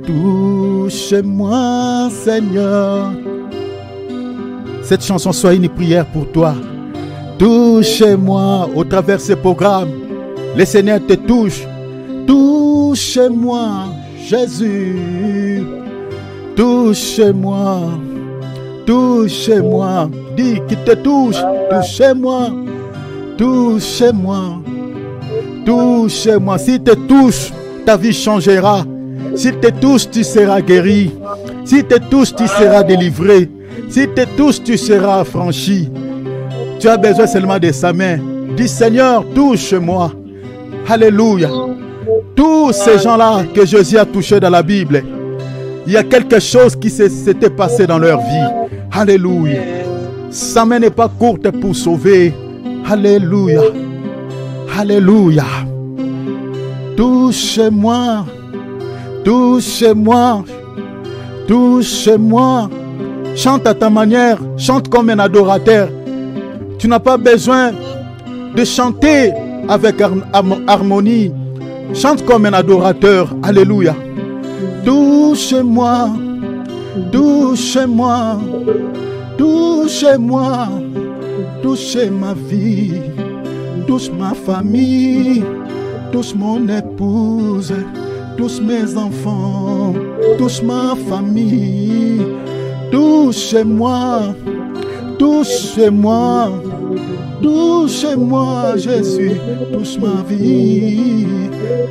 touche-moi, Seigneur. Cette chanson soit une prière pour toi. Touche-moi au travers de ce programme. Le Seigneur te touche. Touche-moi, Jésus. Touche-moi. Touche-moi. Dis qu'il te touche. Touche-moi. Touche-moi. Touche-moi. S'il te touche, ta vie changera. S'il te touche, tu seras guéri. S'il te touche, tu seras délivré. S'il te touche, tu seras affranchi. Tu as besoin seulement de sa main. Dis Seigneur, touche-moi. Alléluia. Tous ces gens-là que Jésus a touchés dans la Bible, il y a quelque chose qui s'était passé dans leur vie. Alléluia. Sa main n'est pas courte pour sauver. Alléluia. Alléluia. Touche-moi. Touche-moi. Touche-moi. Chante à ta manière. Chante comme un adorateur. Tu n'as pas besoin de chanter avec harmonie. Chante comme un adorateur. Alléluia. Touche-moi. Touche-moi. Touche-moi. Touche ma vie. Touche ma famille. Touche mon épouse. Touche mes enfants. Touche ma famille. Touche-moi. Touche-moi. Touche-moi, Jésus. Touche ma vie.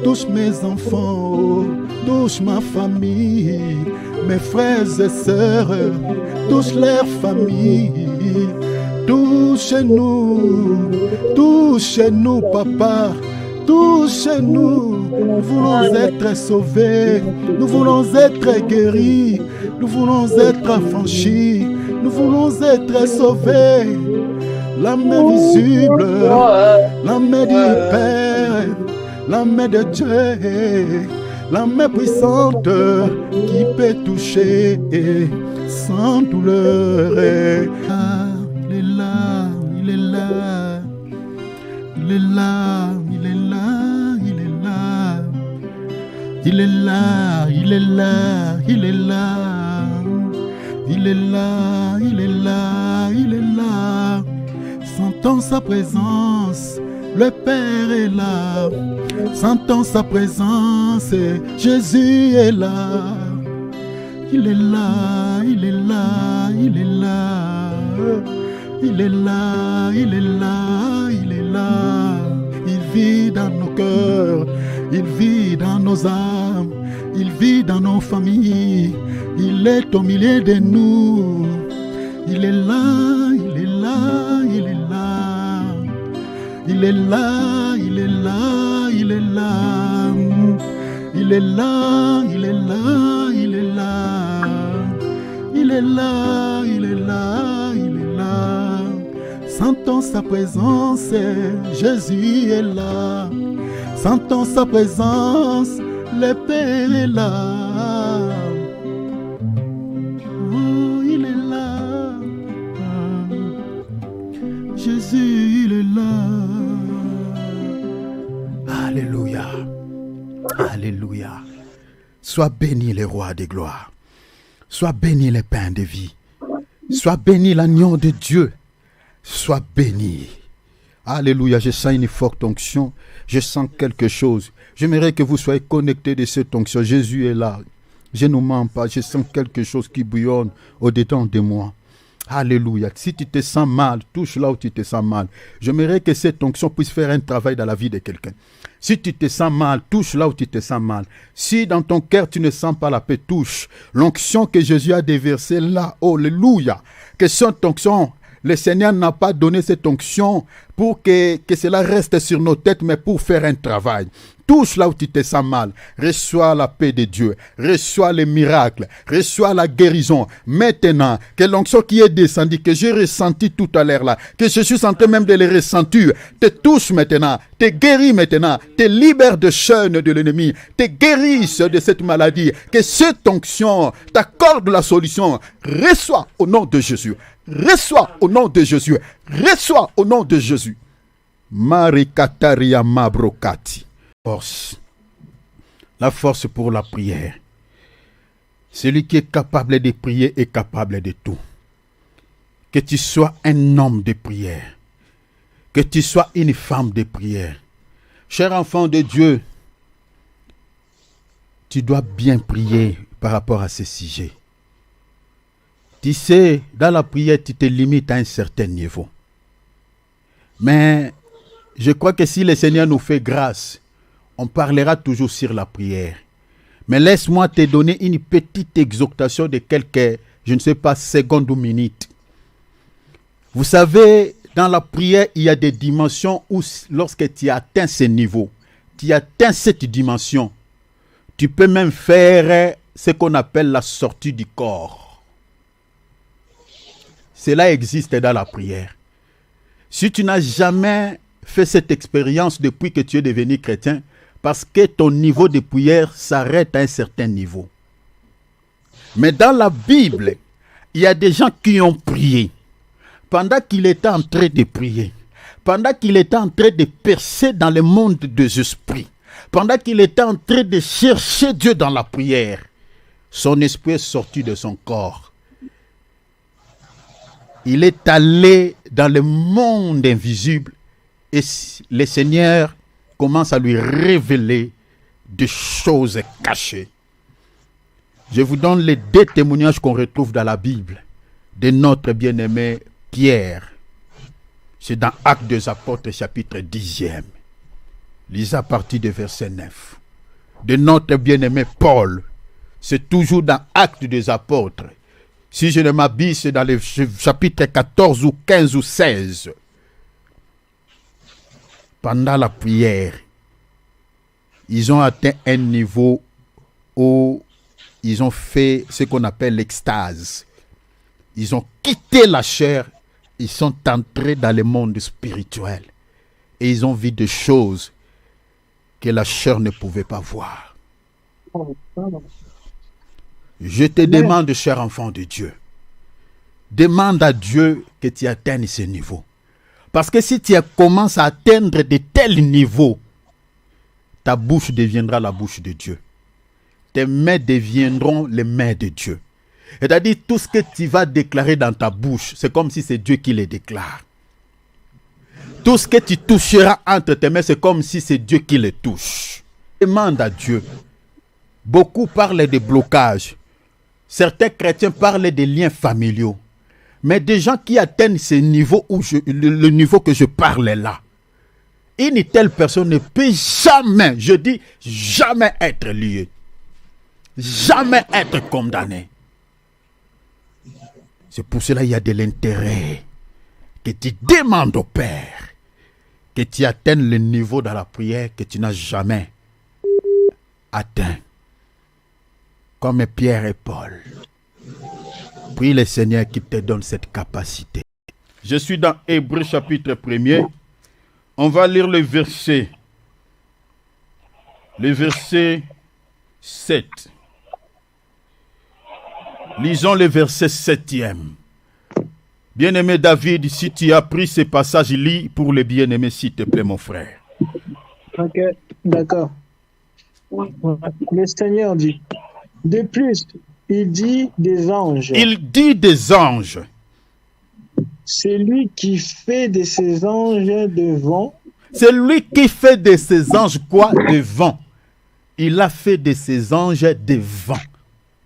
Touche mes enfants. Touche ma famille. Mes frères et sœurs. Touche leur famille. Touche-nous. Touche-nous, papa. Touche-nous. Nous voulons être sauvés. Nous voulons être guéris. Nous voulons être affranchis. Nous voulons être sauvés. La main visible, la main du Père, la main de Dieu, la main puissante qui peut toucher sans douleur. Il est là, il est là, il est là, il est là, il est là, il est là, il est là, il est là, il est là, il est là, il est là. Sentons sa présence, le Père est là. Sentons sa présence, Jésus est là. Il est là, il est là, il est là. Il est là, il est là, il est là. Il vit dans nos cœurs, il vit dans nos âmes, il vit dans nos familles. Il est au milieu de nous. Il est là, il est là, il est là. Il est là, il est là, il est là. Il est là, il est là, il est là. Il est là, il est là, il est là. Sentons sa présence, Jésus est là. Sentons sa présence, le Père est là. Oh, il est là. Jésus, il est là. Alléluia. Alléluia. Sois béni le roi des gloires. Sois béni le pain de vie. Sois béni l'agneau de Dieu. Sois béni. Alléluia, je sens une forte onction. Je sens quelque chose. J'aimerais que vous soyez connectés de cette onction. Jésus est là. Je ne mens pas. Je sens quelque chose qui bouillonne au-dedans de moi. Alléluia. Si tu te sens mal, touche là où tu te sens mal. J'aimerais que cette onction puisse faire un travail dans la vie de quelqu'un. Si tu te sens mal, touche là où tu te sens mal. Si dans ton cœur tu ne sens pas la paix, touche. L'onction que Jésus a déversée là, alléluia. Que cette onction, le Seigneur n'a pas donné cette onction pour que cela reste sur nos têtes, mais pour faire un travail. Touche là où tu te sens mal. Reçois la paix de Dieu. Reçois les miracles. Reçois la guérison. Maintenant, que l'onction qui est descendue, que j'ai ressenti tout à l'heure là, que je suis en train même de les ressentir, te touche maintenant, te guérit maintenant, te libère de chaînes de l'ennemi, te guérisse de cette maladie. Que cette onction t'accorde la solution. Reçois au nom de Jésus. Reçois au nom de Jésus. Reçois au nom de Jésus. Marikataria mabrokati. Force. La force pour la prière. Celui qui est capable de prier est capable de tout. Que tu sois un homme de prière. Que tu sois une femme de prière. Cher enfant de Dieu, tu dois bien prier par rapport à ce sujet. Tu sais, dans la prière, tu te limites à un certain niveau. Mais je crois que si le Seigneur nous fait grâce, on parlera toujours sur la prière. Mais laisse-moi te donner une petite exhortation de quelques, je ne sais pas, secondes ou minutes. Vous savez, dans la prière, il y a des dimensions où lorsque tu atteins ce niveau, tu atteins cette dimension, tu peux même faire ce qu'on appelle la sortie du corps. Cela existe dans la prière. Si tu n'as jamais fait cette expérience depuis que tu es devenu chrétien, parce que ton niveau de prière s'arrête à un certain niveau. Mais dans la Bible, il y a des gens qui ont prié. Pendant qu'il était en train de prier, pendant qu'il était en train de percer dans le monde des esprits, pendant qu'il était en train de chercher Dieu dans la prière, son esprit est sorti de son corps. Il est allé dans le monde invisible et le Seigneur commence à lui révéler des choses cachées. Je vous donne les deux témoignages qu'on retrouve dans la Bible de notre bien-aimé Pierre. C'est dans Actes des Apôtres, chapitre 10e. Lisez à partir du verset 9. De notre bien-aimé Paul. C'est toujours dans Actes des Apôtres. Si je ne m'abuse, c'est dans le chapitre 14 ou 15 ou 16. Pendant la prière, ils ont atteint un niveau où ils ont fait ce qu'on appelle l'extase. Ils ont quitté la chair, ils sont entrés dans le monde spirituel. Et ils ont vu des choses que la chair ne pouvait pas voir. Je te demande, cher enfant de Dieu, demande à Dieu que tu atteignes ce niveau. Parce que si tu commences à atteindre de tels niveaux, ta bouche deviendra la bouche de Dieu. Tes mains deviendront les mains de Dieu. C'est-à-dire tout ce que tu vas déclarer dans ta bouche, c'est comme si c'est Dieu qui les déclare. Tout ce que tu toucheras entre tes mains, c'est comme si c'est Dieu qui les touche. Demande à Dieu. Beaucoup parlent de blocage. Certains chrétiens parlent des liens familiaux. Mais des gens qui atteignent ce niveau où le niveau que je parle là, une telle personne ne peut jamais, je dis jamais être liée. Jamais être condamné. C'est pour cela qu'il y a de l'intérêt que tu demandes au Père que tu atteignes le niveau dans la prière que tu n'as jamais atteint. Comme Pierre et Paul. Prie le Seigneur qui te donne cette capacité. Je suis dans Hébreux chapitre 1er. On va lire le verset 7. Lisons le verset 7e. Bien-aimé David, si tu as pris ce passage, lis pour le bien-aimé, s'il te plaît, mon frère. Ok, d'accord. Le Seigneur dit, de plus, il dit des anges. Il dit des anges. C'est lui qui fait de ses anges de vent. C'est lui qui fait de ses anges quoi? De vent. Il a fait de ses anges des vents.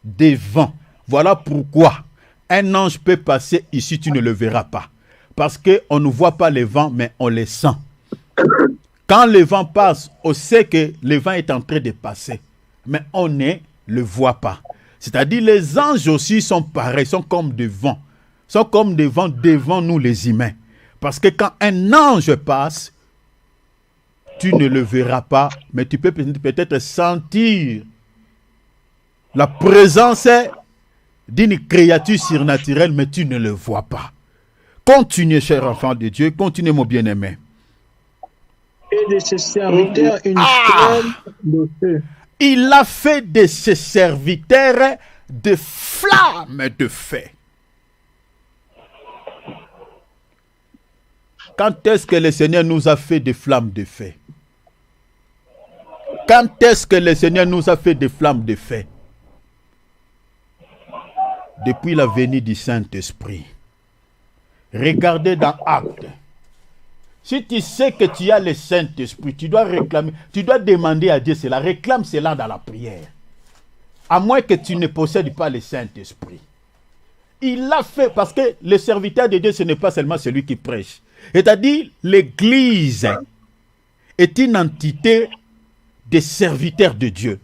Des vents. Voilà pourquoi un ange peut passer ici, tu ne le verras pas. Parce qu'on ne voit pas les vents, mais on les sent. Quand le vent passe, on sait que le vent est en train de passer. Mais on ne le voit pas. C'est-à-dire les anges aussi sont pareils, sont comme des vents. Sont comme des vents devant nous les humains. Parce que quand un ange passe, tu ne le verras pas, mais tu peux peut-être sentir la présence d'une créature surnaturelle, mais tu ne le vois pas. Continuez, cher enfant de Dieu, continuez, mon bien-aimé. Et de ses serviteurs une flamme de feu. Il a fait de ses serviteurs des flammes de feu. Quand est-ce que le Seigneur nous a fait des flammes de feu? Quand est-ce que le Seigneur nous a fait des flammes de feu? depuis la venue du Saint-Esprit. Regardez dans Actes. Si tu sais que tu as le Saint-Esprit, tu dois réclamer, tu dois demander à Dieu cela. Réclame cela dans la prière. À moins que tu ne possèdes pas le Saint-Esprit. Il l'a fait parce que le serviteur de Dieu, ce n'est pas seulement celui qui prêche. C'est-à-dire, l'Église est une entité des serviteurs de Dieu.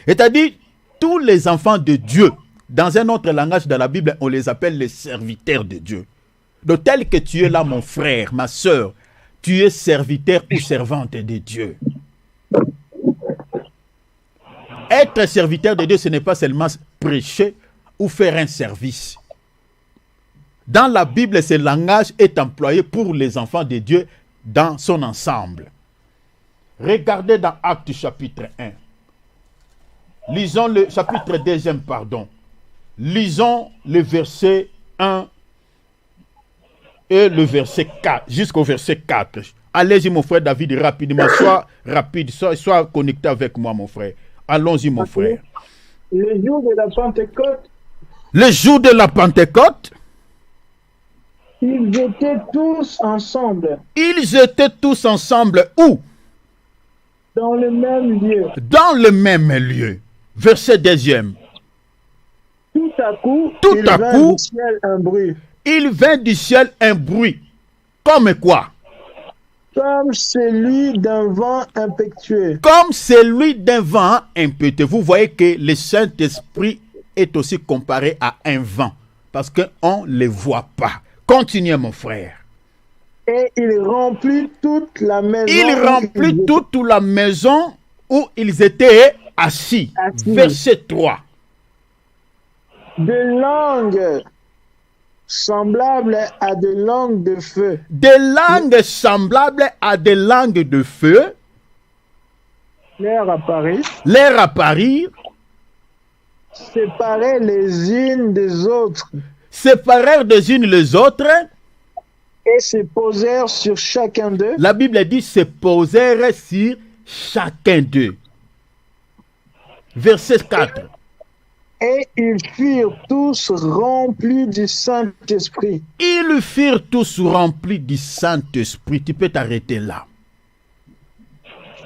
C'est-à-dire, tous les enfants de Dieu, dans un autre langage de la Bible, on les appelle les serviteurs de Dieu. Donc, tel que tu es là, mon frère, ma soeur, tu es serviteur ou servante de Dieu. Être serviteur de Dieu, ce n'est pas seulement prêcher ou faire un service. Dans la Bible, ce langage est employé pour les enfants de Dieu dans son ensemble. Regardez dans Actes chapitre 1. Lisons le chapitre 2, pardon. Lisons le verset 1 et le verset 4, jusqu'au verset 4. Allez-y, mon frère David, rapidement. Sois rapide, sois connecté avec moi, mon frère. Allons-y, mon frère. Le jour de la Pentecôte. Le jour de la Pentecôte. Ils étaient tous ensemble. Ils étaient tous ensemble où? Dans le même lieu. Dans le même lieu. Verset 2. Tout à coup, il vint du ciel un bruit. Il vint du ciel un bruit. Comme quoi? Comme celui d'un vent impétueux. Comme celui d'un vent impétueux. Vous voyez que le Saint-Esprit est aussi comparé à un vent. Parce qu'on ne le voit pas. Continuez, mon frère. Et il remplit toute la maison. Il remplit toute la maison où ils étaient assis. Verset 3. De langues semblables à des langues de feu. Des langues semblables à des langues de feu. Leur apparut. Leur apparut. Séparées les unes des autres. Séparèrent des unes les autres. Et se posèrent sur chacun d'eux. La Bible dit se posèrent sur chacun d'eux. Verset 4. Et ils furent tous remplis du Saint-Esprit. Ils furent tous remplis du Saint-Esprit. Tu peux t'arrêter là.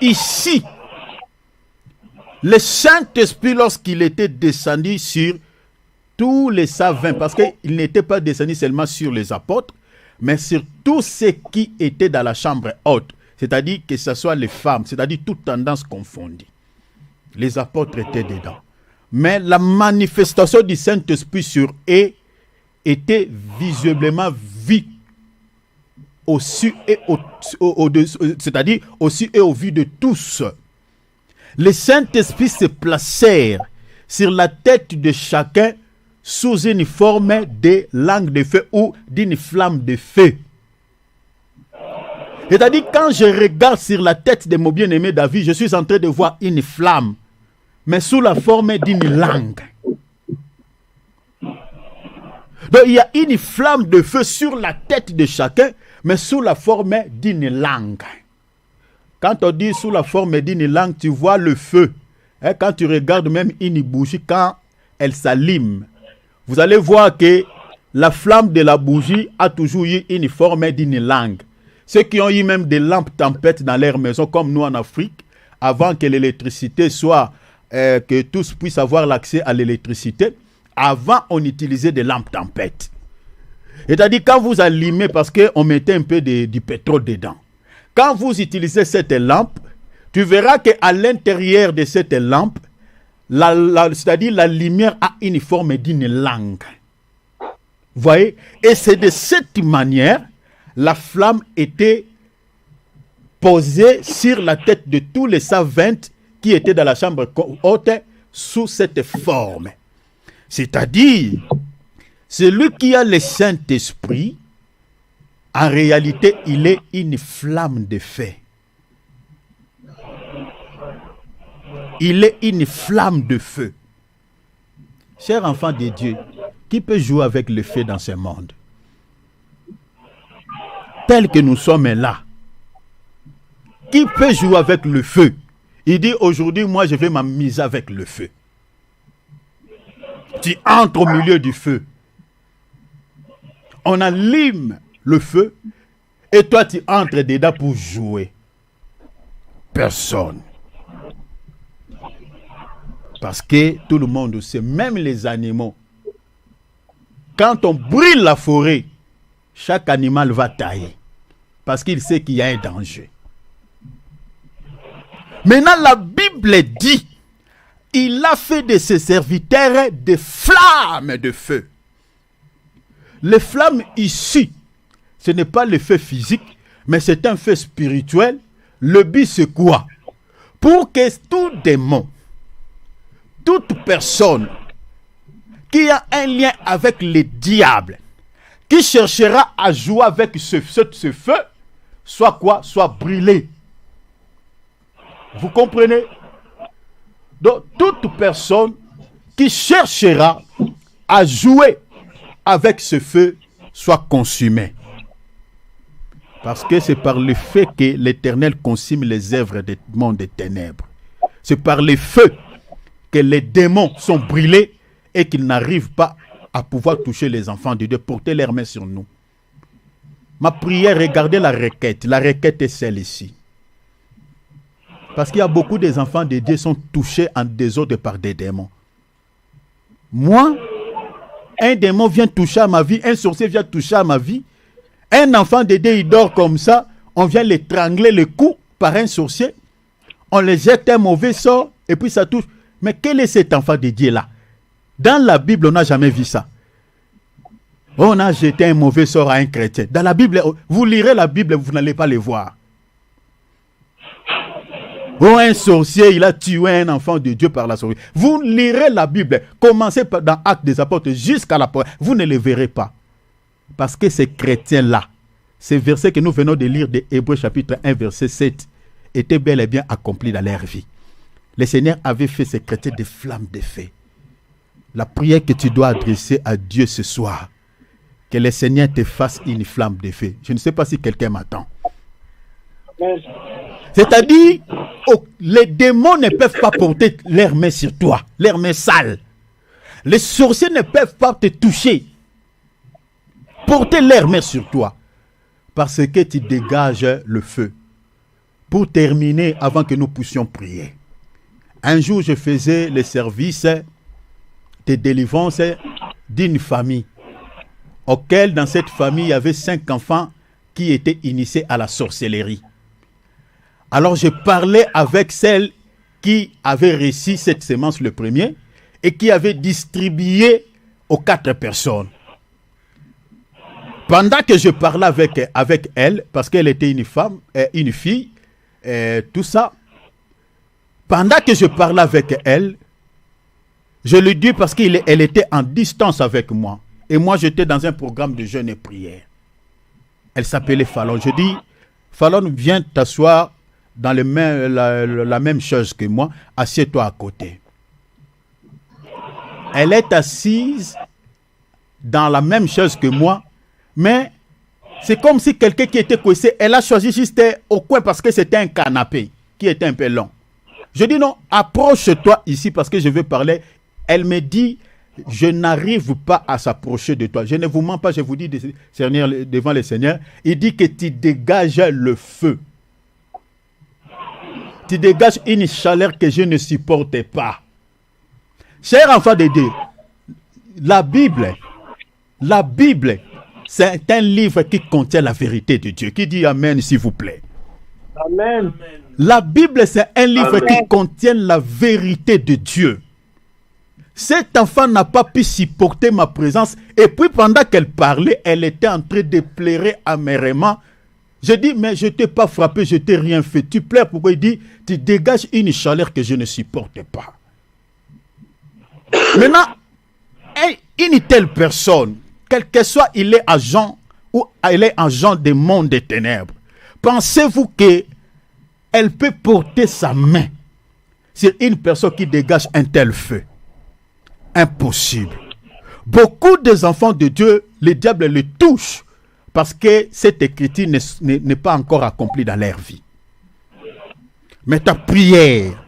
Ici, le Saint-Esprit, lorsqu'il était descendu sur tous les saints, parce qu'il n'était pas descendu seulement sur les apôtres, mais sur tous ceux qui étaient dans la chambre haute, c'est-à-dire que ce soit les femmes, c'est-à-dire toutes tendances confondues. Les apôtres étaient dedans. Mais la manifestation du Saint-Esprit sur eux était visiblement vue au-dessus et c'est-à-dire au-dessus et au vu de tous. Les Saint-Esprit se placèrent sur la tête de chacun sous une forme de langue de feu ou d'une flamme de feu. C'est-à-dire, quand je regarde sur la tête de mon bien-aimé David, je suis en train de voir une flamme, mais sous la forme d'une langue. Donc, il y a une flamme de feu sur la tête de chacun, mais sous la forme d'une langue. Quand on dit sous la forme d'une langue, tu vois le feu. Et quand tu regardes même une bougie, quand elle s'allume, vous allez voir que la flamme de la bougie a toujours eu une forme d'une langue. Ceux qui ont eu même des lampes tempêtes dans leur maison, comme nous en Afrique, avant que l'électricité soit, que tous puissent avoir l'accès à l'électricité, avant on utilisait des lampes tempêtes. C'est-à-dire quand vous allumez, parce qu'on mettait un peu du pétrole dedans. Quand vous utilisez cette lampe, tu verras qu'à l'intérieur de cette lampe, c'est-à-dire la lumière a une forme d'une langue. Vous voyez? Et c'est de cette manière, la flamme était posée sur la tête de tous les servantes qui étaient dans la chambre haute sous cette forme. C'est-à-dire, celui qui a le Saint-Esprit, en réalité, il est une flamme de feu. Il est une flamme de feu. Cher enfant de Dieu, qui peut jouer avec le feu dans ce monde? Tel que nous sommes là. Qui peut jouer avec le feu? Il dit aujourd'hui, moi je vais m'amuser avec le feu. tu entres au milieu du feu. On allume le feu et toi tu entres dedans pour jouer. Personne. Parce que tout le monde sait, même les animaux, quand on brûle la forêt, chaque animal va tailler. Parce qu'il sait qu'il y a un danger. Maintenant, la Bible dit, il a fait de ses serviteurs des flammes de feu. Les flammes ici, ce n'est pas le feu physique, mais c'est un feu spirituel. Le but c'est quoi? Pour que tout démon, toute personne qui a un lien avec le diable, qui cherchera à jouer avec ce feu, soit quoi? Soit brûlé. Vous comprenez? Donc, toute personne qui cherchera à jouer avec ce feu soit consumée. Parce que c'est par le fait que l'Éternel consume les œuvres des mondes des ténèbres. C'est par le feu que les démons sont brûlés et qu'ils n'arrivent pas à pouvoir toucher les enfants de Dieu, porter leurs mains sur nous. Ma prière, regardez la requête. La requête est celle-ci. Parce qu'il y a beaucoup des enfants de Dieu qui sont touchés en désordre par des démons. Moi, un démon vient toucher à ma vie, un sorcier vient toucher à ma vie. Un enfant de Dieu, il dort comme ça, on vient l'étrangler le cou par un sorcier. On le jette un mauvais sort et puis ça touche. Mais quel est cet enfant de Dieu là? Dans la Bible, on n'a jamais vu ça. On a jeté un mauvais sort à un chrétien. Dans la Bible, vous lirez la Bible, vous n'allez pas le voir. Oh, un sorcier, il a tué un enfant de Dieu par la sorcière. Vous lirez la Bible, commencez dans Actes des Apôtres jusqu'à la porte. Vous ne le verrez pas. Parce que ces chrétiens-là, ces versets que nous venons de lire de Hébreux chapitre 1, verset 7, étaient bel et bien accomplis dans leur vie. Le Seigneur avait fait ces chrétiens des flammes de feu. La prière que tu dois adresser à Dieu ce soir, que le Seigneur te fasse une flamme de feu. Je ne sais pas si quelqu'un m'attend. C'est-à-dire, les démons ne peuvent pas porter leurs mains sur toi, leurs mains sales. Les sorciers ne peuvent pas te toucher, porter leurs mains sur toi, parce que tu dégages le feu. Pour terminer, avant que nous puissions prier, un jour je faisais le service de délivrance d'une famille, auquel dans cette famille il y avait 5 enfants qui étaient initiés à la sorcellerie. Alors je parlais avec celle qui avait reçu cette semence le premier et qui avait distribué aux 4 personnes. Pendant que je parlais avec elle, parce qu'elle était une femme, une fille, tout ça, pendant que je parlais avec elle, je lui dis parce qu'elle était en distance avec moi. Et moi j'étais dans un programme de jeûne et prière. Elle s'appelait Fallon. Je dis, Fallon, viens t'asseoir dans la même chose que moi, assieds-toi à côté. Elle est assise dans la même chose que moi, mais c'est comme si quelqu'un qui était coincé, elle a choisi juste au coin parce que c'était un canapé qui était un peu long. Je dis non, approche-toi ici parce que je veux parler. Elle me dit, je n'arrive pas à s'approcher de toi. Je ne vous mens pas, je vous dis devant le Seigneur. Il dit que tu dégages le feu. Tu dégages une chaleur que je ne supporte pas. Cher enfant de Dieu, la Bible, c'est un livre qui contient la vérité de Dieu. Qui dit Amen, s'il vous plaît? Amen. La Bible, c'est un livre qui contient la vérité de Dieu. Cet enfant n'a pas pu supporter ma présence. Et puis, pendant qu'elle parlait, elle était en train de pleurer amèrement. Je dis, mais je ne t'ai pas frappé, je ne t'ai rien fait. Tu pleures pourquoi? Il dit, tu dégages une chaleur que je ne supporte pas. Maintenant, une telle personne, quel que soit il est agent ou elle est agent des mondes des ténèbres, pensez-vous qu'elle peut porter sa main sur une personne qui dégage un tel feu? Impossible. Beaucoup des enfants de Dieu, le diable les touche parce que cette écriture n'est pas encore accomplie dans leur vie. Mais ta prière,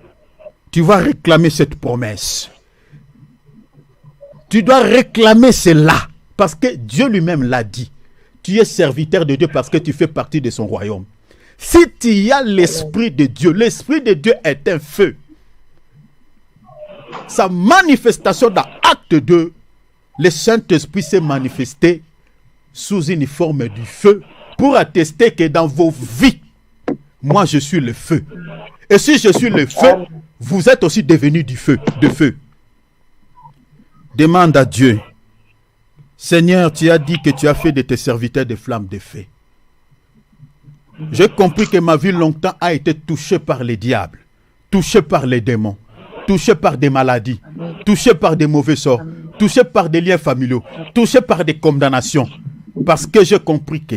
tu vas réclamer cette promesse. Tu dois réclamer cela. Parce que Dieu lui-même l'a dit. Tu es serviteur de Dieu parce que tu fais partie de son royaume. Si tu as l'Esprit de Dieu est un feu. Sa manifestation dans Acte 2, le Saint-Esprit s'est manifesté sous une forme du feu pour attester que dans vos vies, moi je suis le feu. Et si je suis le feu, vous êtes aussi devenus du feu, de feu. Demande à Dieu. Seigneur, tu as dit que tu as fait de tes serviteurs des flammes de feu. J'ai compris que ma vie longtemps a été touchée par les diables, touchée par les démons, touchée par des maladies, touchée par des mauvais sorts, touchée par des liens familiaux, touchée par des condamnations. Parce que j'ai compris que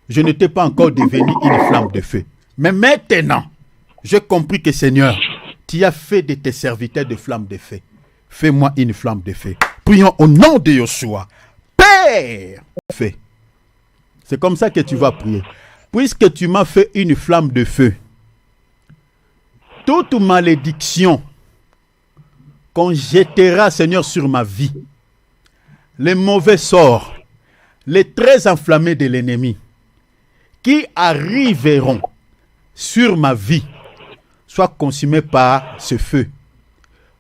je n'étais pas encore devenu une flamme de feu. Mais maintenant, j'ai compris que Seigneur, tu as fait de tes serviteurs des flammes de feu. Fais-moi une flamme de feu. Prions au nom de Yoshua. Père, fais. C'est comme ça que tu vas prier. Puisque tu m'as fait une flamme de feu, toute malédiction qu'on jettera, Seigneur, sur ma vie, les mauvais sorts, les traits enflammés de l'ennemi, qui arriveront sur ma vie, soient consumés par ce feu.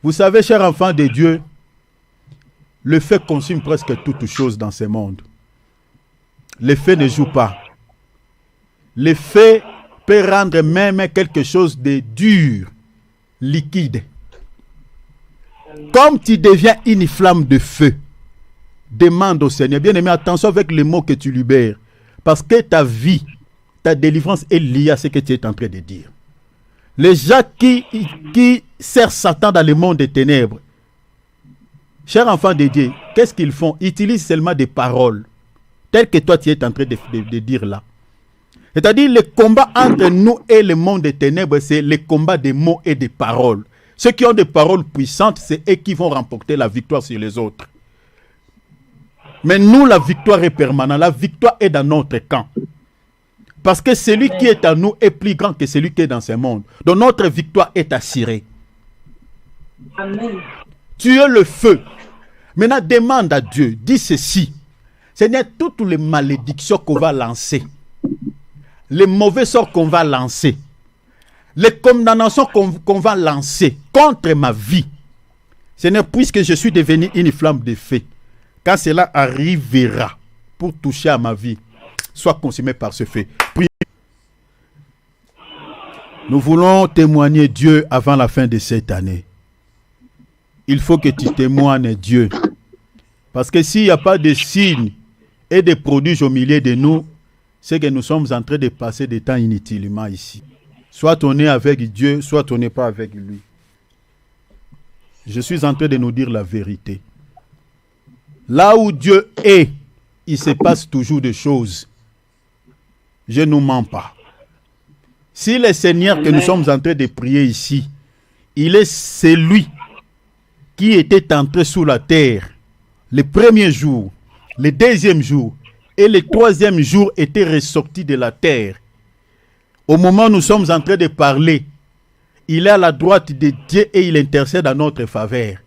Vous savez, chers enfants de Dieu, le feu consume presque toutes choses dans ce monde. Le feu ne joue pas. Le feu peut rendre même quelque chose de dur, liquide. Comme tu deviens une flamme de feu, demande au Seigneur. Bien aimé, attention avec les mots que tu libères. Parce que ta vie, ta délivrance est liée à ce que tu es en train de dire. Les gens qui servent Satan dans le monde des ténèbres, chers enfants de Dieu, qu'est-ce qu'ils font? Ils utilisent seulement des paroles, telles que toi tu es en train de dire là. C'est-à-dire, le combat entre nous et le monde des ténèbres, c'est le combat des mots et des paroles. Ceux qui ont des paroles puissantes, c'est eux qui vont remporter la victoire sur les autres. Mais nous, la victoire est permanente. La victoire est dans notre camp. Parce que celui qui est en nous est plus grand que celui qui est dans ce monde. Donc notre victoire est assurée. Amen. Tu es le feu. Maintenant, demande à Dieu, dis ceci. Seigneur, toutes les malédictions qu'on va lancer, les mauvais sorts qu'on va lancer, les condamnations qu'on va lancer contre ma vie, Seigneur, puisque je suis devenu une flamme de feu, quand cela arrivera pour toucher à ma vie, soit consumé par ce feu. Prions. Nous voulons témoigner Dieu avant la fin de cette année. Il faut que tu témoignes Dieu. Parce que s'il n'y a pas de signes et de prodiges au milieu de nous, c'est que nous sommes en train de passer des temps inutilement ici. Soit on est avec Dieu, soit on n'est pas avec lui. Je suis en train de nous dire la vérité. Là où Dieu est, il se passe toujours des choses. Je ne nous mens pas. Si le Seigneur que nous sommes en train de prier ici, il est celui qui était entré sous la terre le premier jour, le deuxième jour et le troisième jour était ressorti de la terre. Au moment où nous sommes en train de parler, il est à la droite de Dieu et il intercède à notre faveur.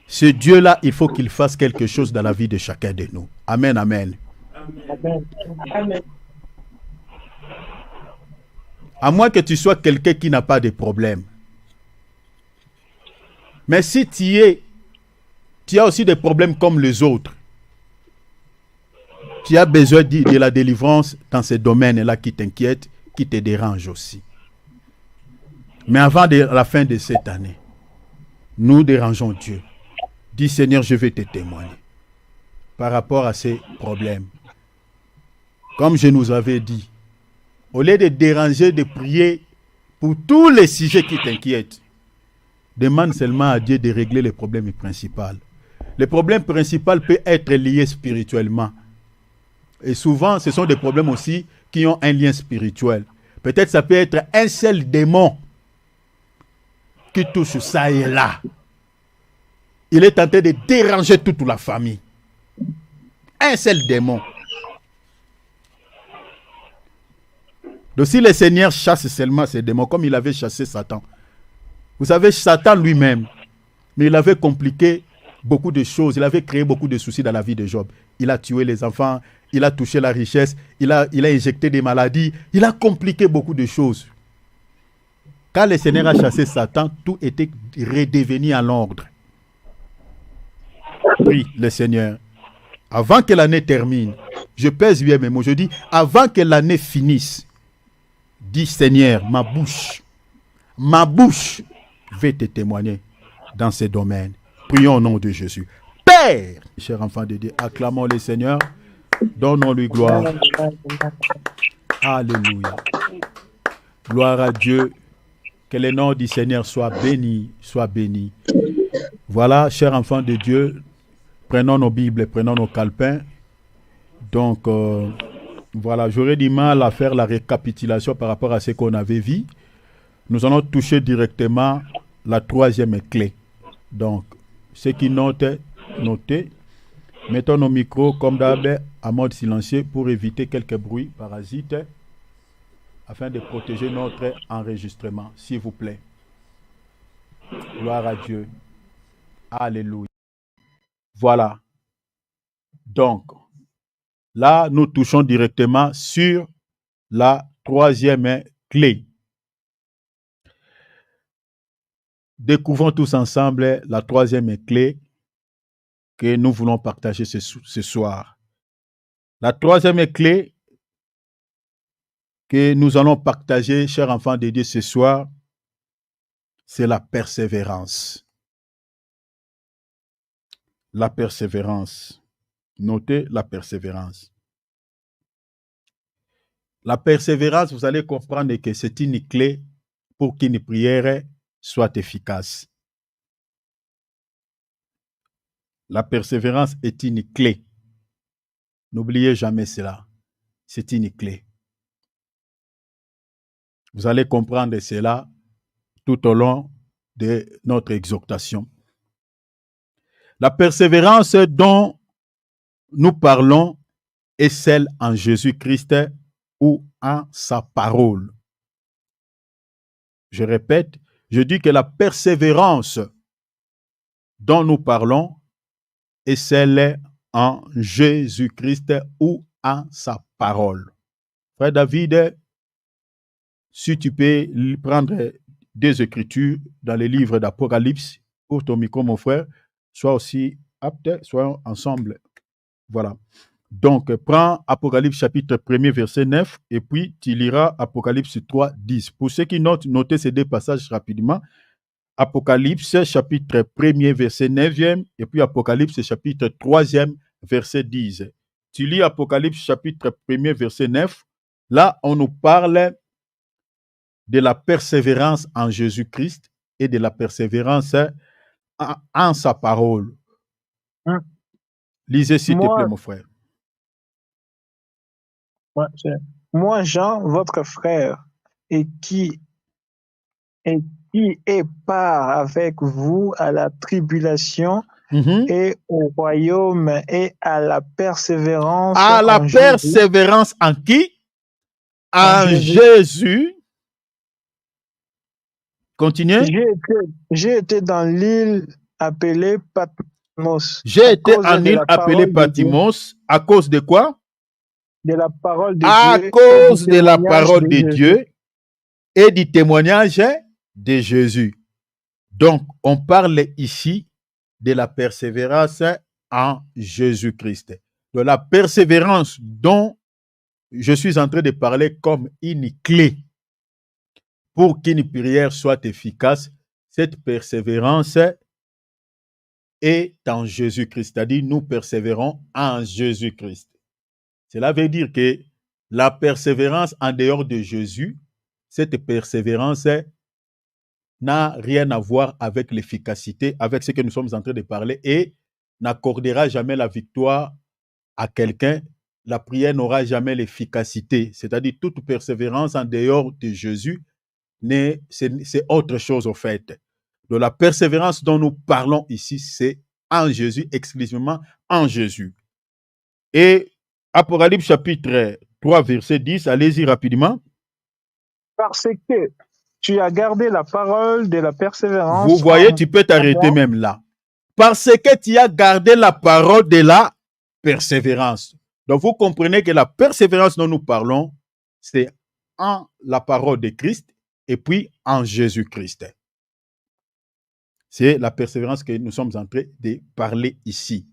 Ce Dieu-là, il faut qu'il fasse quelque chose dans la vie de chacun de nous. Amen, amen. Amen. Amen. À moins que tu sois quelqu'un qui n'a pas de problème. Mais si tu as aussi des problèmes comme les autres, tu as besoin de la délivrance dans ces domaines-là qui t'inquiètent, qui te dérangent aussi. Mais avant la fin de cette année, nous dérangeons Dieu. Dis Seigneur, je vais te témoigner par rapport à ces problèmes. Comme je nous avais dit, au lieu de déranger, de prier pour tous les sujets qui t'inquiètent, demande seulement à Dieu de régler les problèmes principaux. Le problème principal peut être lié spirituellement. Et souvent, ce sont des problèmes aussi qui ont un lien spirituel. Peut-être ça peut être un seul démon qui touche ça et là. Il est tenté de déranger toute la famille. Un seul démon. Donc si le Seigneur chasse seulement ces démons, comme il avait chassé Satan. Vous savez, Satan lui-même, mais il avait compliqué beaucoup de choses. Il avait créé beaucoup de soucis dans la vie de Job. Il a tué les enfants, il a touché la richesse, il a injecté des maladies, il a compliqué beaucoup de choses. Quand le Seigneur a chassé Satan, tout était redevenu en ordre. Prie le Seigneur. Avant que l'année termine, je pèse bien mes mots, je dis, avant que l'année finisse, dis Seigneur, ma bouche va te témoigner dans ces domaines. Prions au nom de Jésus. Père, cher enfant de Dieu, acclamons le Seigneur, donnons-lui gloire. Alléluia. Gloire à Dieu. Que le nom du Seigneur soit béni, soit béni. Voilà, chers enfants de Dieu, prenons nos Bibles, prenons nos calepins. Donc, voilà, j'aurais du mal à faire la récapitulation par rapport à ce qu'on avait vu. Nous allons toucher directement la troisième clé. Donc, ceux qui notent, notez. Mettons nos micros comme d'hab en mode silencieux pour éviter quelques bruits parasites afin de protéger notre enregistrement, s'il vous plaît. Gloire à Dieu. Alléluia. Voilà. Donc, là, nous touchons directement sur la troisième clé. Découvrons tous ensemble la troisième clé que nous voulons partager ce soir. La troisième clé que nous allons partager, chers enfants de Dieu, ce soir, c'est la persévérance. La persévérance. Notez la persévérance. La persévérance, vous allez comprendre que c'est une clé pour qu'une prière soit efficace. La persévérance est une clé. N'oubliez jamais cela. C'est une clé. Vous allez comprendre cela tout au long de notre exhortation. La persévérance dont nous parlons est celle en Jésus-Christ ou en sa parole. Je répète, je dis que la persévérance dont nous parlons est celle en Jésus-Christ ou en sa parole. Frère David, si tu peux prendre des écritures dans les livres d'Apocalypse pour ton micro, mon frère, sois aussi apte, soyons ensemble. Voilà. Donc, prends Apocalypse chapitre 1er, verset 9, et puis tu liras Apocalypse 3, 10. Pour ceux qui notent, notez ces deux passages rapidement. Apocalypse chapitre 1er, verset 9e, et puis Apocalypse chapitre 3e, verset 10. Tu lis Apocalypse chapitre 1er, verset 9. Là, on nous parle de la persévérance en Jésus-Christ et de la persévérance en sa parole. Lisez s'il te plaît, mon frère. Moi, Jean, votre frère, et qui est part avec vous à la tribulation et au royaume et à la persévérance. À la persévérance en qui? En Jésus. Continuez. J'ai été dans l'île appelée Patmos. J'ai été en île appelée Patmos à cause de quoi? De la parole de Dieu. À cause de la parole de Dieu et du témoignage de Jésus. Donc, on parle ici de la persévérance en Jésus-Christ. De la persévérance dont je suis en train de parler comme une clé pour qu'une prière soit efficace. Cette persévérance est en Jésus-Christ. C'est-à-dire, nous persévérons en Jésus-Christ. Cela veut dire que la persévérance en dehors de Jésus, cette persévérance n'a rien à voir avec l'efficacité, avec ce que nous sommes en train de parler et n'accordera jamais la victoire à quelqu'un. La prière n'aura jamais l'efficacité. C'est-à-dire toute persévérance en dehors de Jésus, c'est autre chose au fait. De la persévérance dont nous parlons ici, c'est en Jésus, exclusivement en Jésus. Et Apocalypse chapitre 3, verset 10, allez-y rapidement. Parce que tu as gardé la parole de la persévérance. Vous voyez, tu peux t'arrêter même là. parce que tu as gardé la parole de la persévérance. Donc, vous comprenez que la persévérance dont nous parlons, c'est en la parole de Christ et puis en Jésus-Christ. C'est la persévérance que nous sommes en train de parler ici.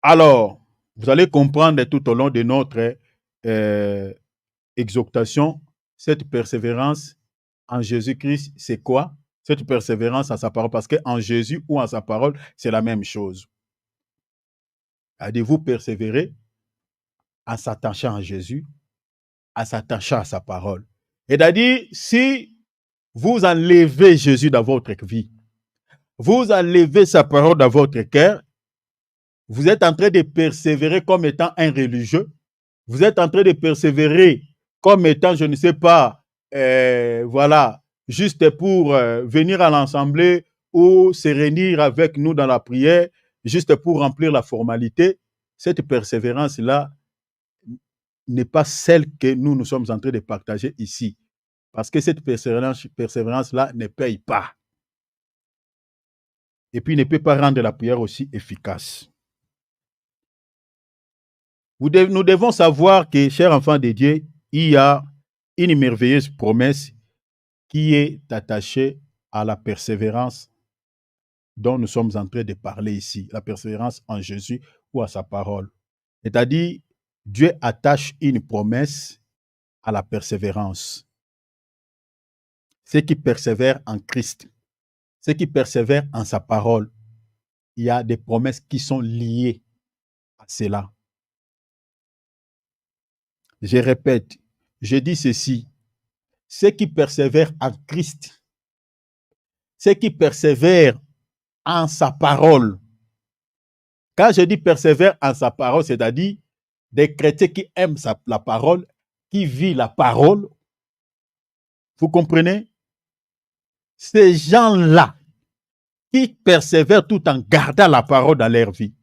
Alors, vous allez comprendre tout au long de notre exhortation, cette persévérance en Jésus-Christ, c'est quoi? Cette persévérance en sa parole, parce qu'en Jésus ou en sa parole, c'est la même chose. Allez-vous persévérer en s'attachant à Jésus, en s'attachant à sa parole. Et c'est-à-dire, si vous enlevez Jésus dans votre vie, vous enlevez sa parole dans votre cœur, vous êtes en train de persévérer comme étant un religieux, vous êtes en train de persévérer comme étant, je ne sais pas, voilà, juste pour venir à l'assemblée ou se réunir avec nous dans la prière, juste pour remplir la formalité. Cette persévérance-là n'est pas celle que nous sommes en train de partager ici. Parce que cette persévérance-là ne paye pas. Et puis ne peut pas rendre la prière aussi efficace. Nous devons savoir que, chers enfants de Dieu, il y a une merveilleuse promesse qui est attachée à la persévérance dont nous sommes en train de parler ici. La persévérance en Jésus ou à sa parole. C'est-à-dire, Dieu attache une promesse à la persévérance. Ceux qui persévèrent en Christ, ceux qui persévèrent en sa parole, il y a des promesses qui sont liées à cela. Je répète, je dis ceci, ceux qui persévèrent en Christ, ceux qui persévèrent en sa parole. Quand je dis persévèrent en sa parole, c'est-à-dire des chrétiens qui aiment la parole, qui vivent la parole. Vous comprenez? Ces gens-là qui persévèrent tout en gardant la parole dans leur vie,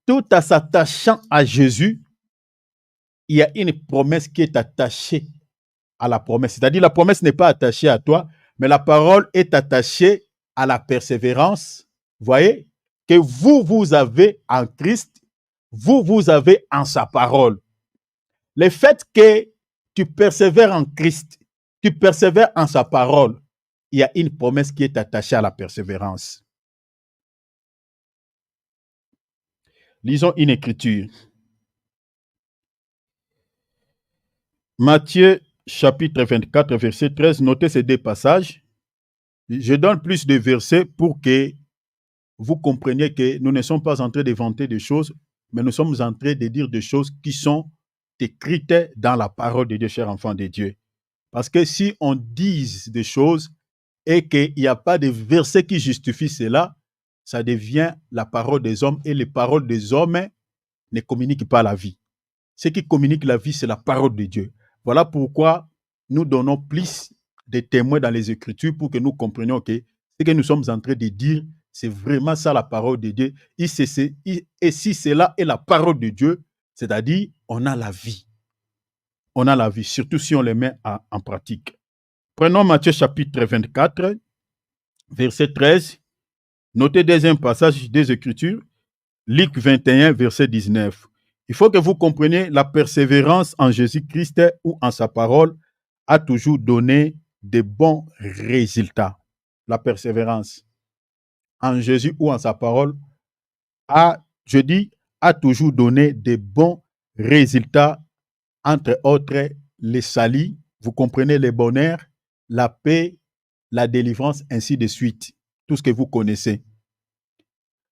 tout en s'attachant à Jésus, il y a une promesse qui est attachée à la promesse. C'est-à-dire la promesse n'est pas attachée à toi, mais la parole est attachée à la persévérance. Vous voyez? Que vous avez en Christ, vous avez en sa parole. Le fait que tu persévères en Christ, tu persévères en sa parole, il y a une promesse qui est attachée à la persévérance. Lisons une écriture. Matthieu chapitre 24, verset 13. Notez ces deux passages. Je donne plus de versets pour que vous compreniez que nous ne sommes pas en train d'inventer des choses, mais nous sommes en train de dire des choses qui sont écrites dans la parole de Dieu, chers enfants de Dieu. Parce que si on dit des choses et qu'il n'y a pas de verset qui justifie cela, ça devient la parole des hommes et les paroles des hommes ne communiquent pas la vie. Ce qui communique la vie, c'est la parole de Dieu. Voilà pourquoi nous donnons plus de témoins dans les Écritures pour que nous comprenions que ce que nous sommes en train de dire, c'est vraiment ça la parole de Dieu. Et si cela est la parole de Dieu, c'est-à-dire on a la vie. On a la vie, surtout si on les met en pratique. Prenons Matthieu chapitre 24, verset 13. Notez deuxième passage des Écritures. Luc 21, verset 19. Il faut que vous compreniez la persévérance en Jésus-Christ ou en sa parole a toujours donné de bons résultats. La persévérance en Jésus ou en sa parole a toujours donné de bons résultats, entre autres les salis, vous comprenez, les bonheurs, la paix, la délivrance, ainsi de suite. Tout ce que vous connaissez.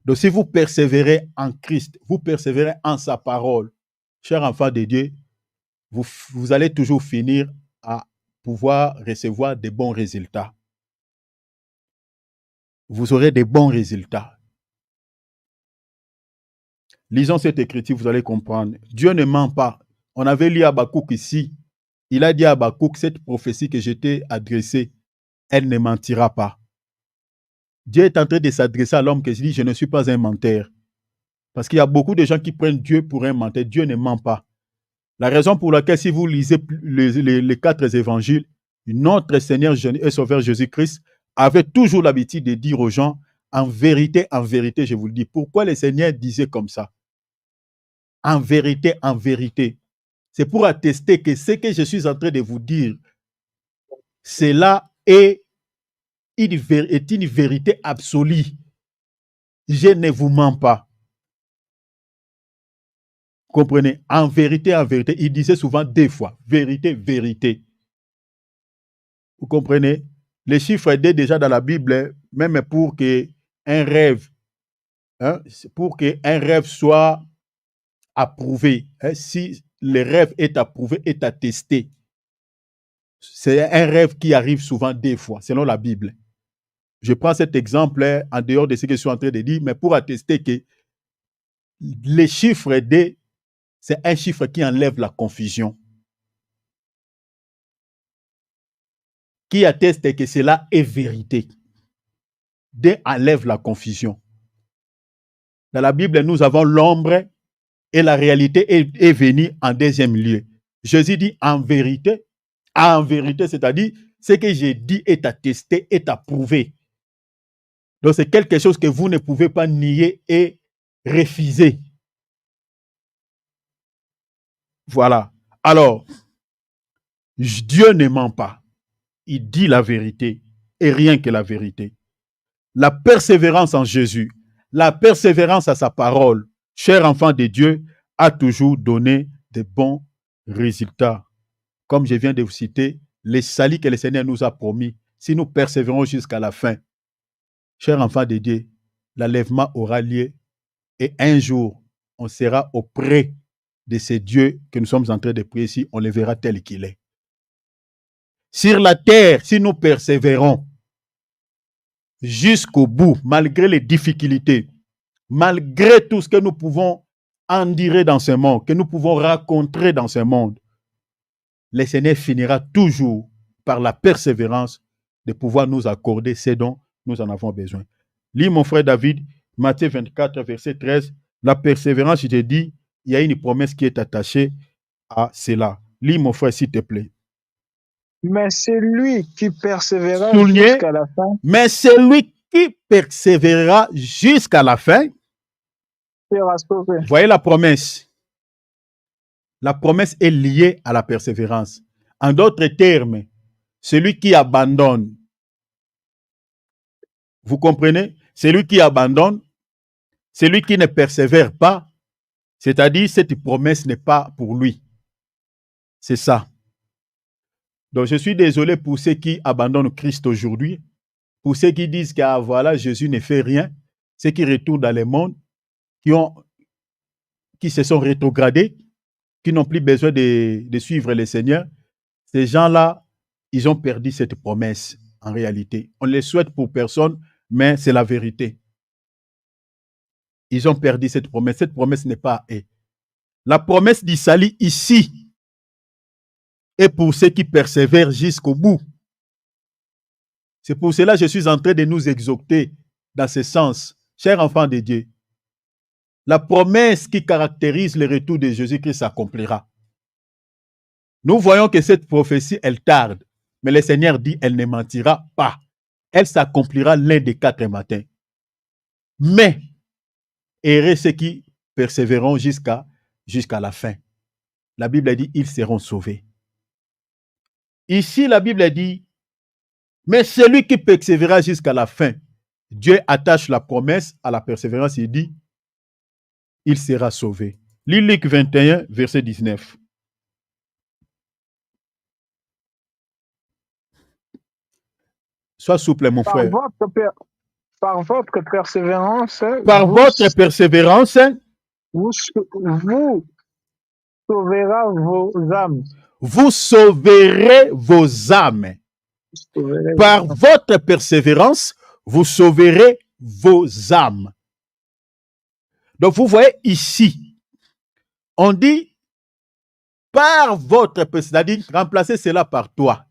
Donc, si vous persévérez en Christ, vous persévérez en sa parole, chers enfants de Dieu, vous allez toujours finir à pouvoir recevoir de bons résultats. Vous aurez de bons résultats. Lisons cette écriture, vous allez comprendre. Dieu ne ment pas. On avait lu Habakkuk ici. Il a dit à Habakkuk, cette prophétie que je t'ai adressée, elle ne mentira pas. Dieu est en train de s'adresser à l'homme qui dit, je ne suis pas un menteur. Parce qu'il y a beaucoup de gens qui prennent Dieu pour un menteur. Dieu ne ment pas. La raison pour laquelle, si vous lisez les 4 évangiles, notre Seigneur et Sauveur Jésus-Christ avait toujours l'habitude de dire aux gens, en vérité, je vous le dis. Pourquoi le Seigneur disait comme ça? En vérité, c'est pour attester que ce que je suis en train de vous dire, cela est une vérité absolue. Je ne vous mens pas. Comprenez? En vérité, il disait souvent 2 fois. Vérité. Vous comprenez? Les chiffres 2 déjà dans la Bible, même pour que un rêve, pour qu'un rêve soit approuvé, si le rêve est approuvé, est attesté, c'est un rêve qui arrive souvent 2 fois, selon la Bible. Je prends cet exemple en dehors de ce que je suis en train de dire, mais pour attester que les chiffres 2, c'est un chiffre qui enlève la confusion. Qui atteste que cela est vérité. 2 enlève la confusion. Dans la Bible, nous avons l'ombre et la réalité est venue en 2e lieu. Jésus dit en vérité, c'est-à-dire ce que j'ai dit est attesté, est approuvé. Donc c'est quelque chose que vous ne pouvez pas nier et refuser. Voilà. Alors, Dieu ne ment pas. Il dit la vérité et rien que la vérité. La persévérance en Jésus, la persévérance à sa parole, cher enfant de Dieu, a toujours donné de bons résultats. Comme je viens de vous citer, les saluts que le Seigneur nous a promis, si nous persévérons jusqu'à la fin, cher enfant de Dieu, l'enlèvement aura lieu et un jour, on sera auprès de ce Dieu que nous sommes en train de prier ici, on le verra tel qu'il est. Sur la terre, si nous persévérons jusqu'au bout, malgré les difficultés, malgré tout ce que nous pouvons endurer dans ce monde, que nous pouvons rencontrer dans ce monde, le Seigneur finira toujours par la persévérance de pouvoir nous accorder ce dont nous en avons besoin. Lis mon frère David, Matthieu 24, verset 13. La persévérance, je te dis, il y a une promesse qui est attachée à cela. Lis mon frère, s'il te plaît. Mais celui qui persévérera jusqu'à la fin. Mais celui qui persévérera jusqu'à la fin sera sauvé. Voyez la promesse. La promesse est liée à la persévérance. En d'autres termes, celui qui abandonne, vous comprenez? Celui qui abandonne, celui qui ne persévère pas, c'est-à-dire cette promesse n'est pas pour lui. C'est ça. Donc je suis désolé pour ceux qui abandonnent Christ aujourd'hui, pour ceux qui disent que voilà, Jésus ne fait rien, ceux qui retournent dans le monde, qui se sont rétrogradés, qui n'ont plus besoin de suivre le Seigneur. Ces gens-là, ils ont perdu cette promesse en réalité. On ne les souhaite pour personne, mais c'est la vérité. Ils ont perdu cette promesse. Cette promesse n'est pas à eux. La promesse du salut ici est pour ceux qui persévèrent jusqu'au bout. C'est pour cela que je suis en train de nous exhorter dans ce sens. Chers enfants de Dieu, la promesse qui caractérise le retour de Jésus-Christ s'accomplira. Nous voyons que cette prophétie, elle tarde, mais le Seigneur dit, elle ne mentira pas. Elle s'accomplira l'un des 4 matins. Mais, heureux ceux qui persévéreront jusqu'à la fin. La Bible dit, ils seront sauvés. Ici, la Bible dit, mais celui qui persévérera jusqu'à la fin, Dieu attache la promesse à la persévérance, il dit, il sera sauvé. Lis Luc 21, verset 19. Sois souple, mon frère. Par votre persévérance, vous sauverez vos âmes. Vous sauverez vos âmes. Par votre persévérance, vous sauverez vos âmes. Donc vous voyez ici, on dit par votre persévérance, c'est-à-dire remplacez cela par toi.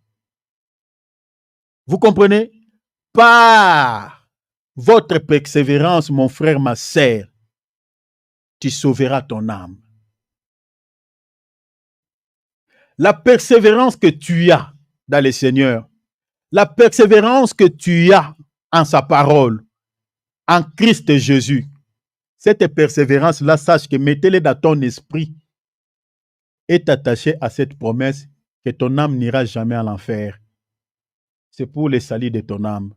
Vous comprenez? Par votre persévérance, mon frère, ma sœur, tu sauveras ton âme. La persévérance que tu as dans le Seigneur, La persévérance que tu as en sa parole, en Christ Jésus, cette persévérance-là, sache que mettez-les dans ton esprit, est attachée à cette promesse que ton âme n'ira jamais à l'enfer. C'est pour le salut de ton âme.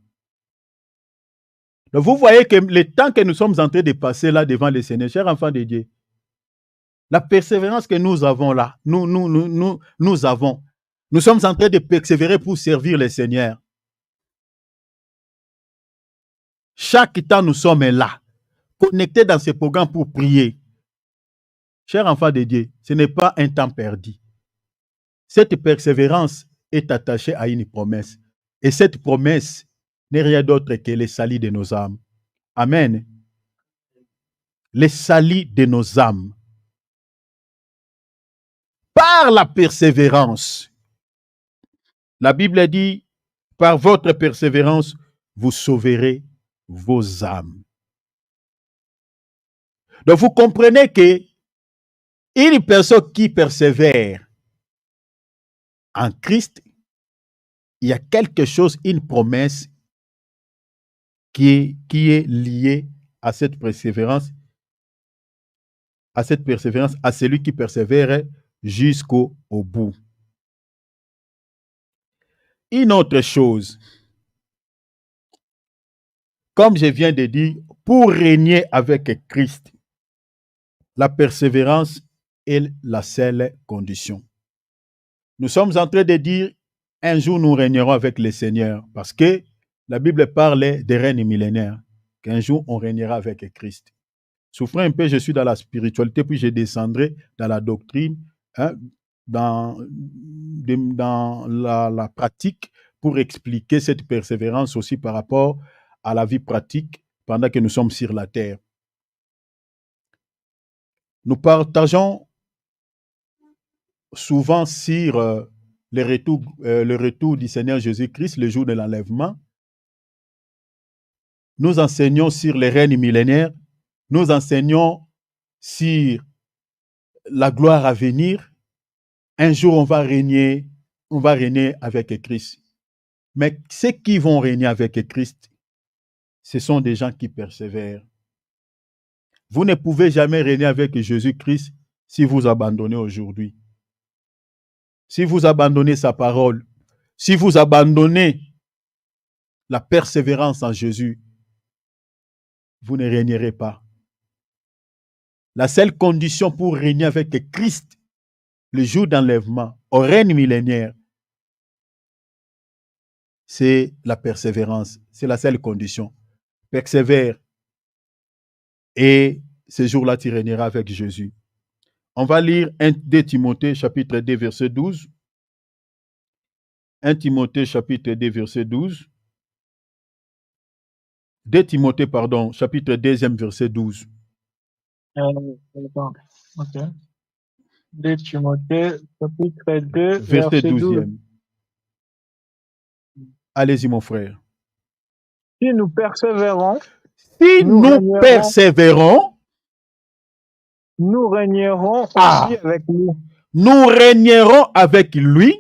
Donc vous voyez que le temps que nous sommes en train de passer là devant le Seigneur, chers enfants de Dieu, la persévérance que nous avons là, nous avons, nous sommes en train de persévérer pour servir le Seigneur. Chaque temps, nous sommes là, connectés dans ce programme pour prier. Chers enfants de Dieu, ce n'est pas un temps perdu. Cette persévérance est attachée à une promesse. Et cette promesse n'est rien d'autre que le salut de nos âmes. Amen. Le salut de nos âmes. Par la persévérance. La Bible dit, par votre persévérance, vous sauverez vos âmes. Donc vous comprenez que une personne qui persévère en Christ, il y a quelque chose, une promesse qui est liée à cette persévérance, à celui qui persévère jusqu'au bout. Une autre chose, comme je viens de dire, pour régner avec Christ, la persévérance est la seule condition. Nous sommes en train de dire, un jour nous régnerons avec le Seigneur, parce que la Bible parle des règnes millénaires, qu'un jour on régnera avec Christ. Souffrez un peu, je suis dans la spiritualité, puis je descendrai dans la doctrine, dans la pratique, pour expliquer cette persévérance aussi par rapport à la vie pratique pendant que nous sommes sur la terre. Nous partageons souvent sur le retour du Seigneur Jésus-Christ, le jour de l'enlèvement. Nous enseignons sur les règnes millénaires. Nous enseignons sur la gloire à venir. Un jour, on va régner avec Christ. Mais ceux qui vont régner avec Christ, ce sont des gens qui persévèrent. Vous ne pouvez jamais régner avec Jésus-Christ si vous abandonnez aujourd'hui. Si vous abandonnez sa parole, si vous abandonnez la persévérance en Jésus, vous ne régnerez pas. La seule condition pour régner avec Christ, le jour d'enlèvement, au règne millénaire, c'est la persévérance. C'est la seule condition. Persévère. Et ce jour-là, tu régneras avec Jésus. On va lire 2 Timothée, chapitre 2, verset 12. 1 Timothée, chapitre 2, verset 12. 2 Timothée, pardon, chapitre 2, verset 12. Ok. 2 Timothée, chapitre 2, verset verset 12. Allez-y, mon frère. Si nous persévérons, nous régnerons aussi avec lui. Nous régnerons avec lui.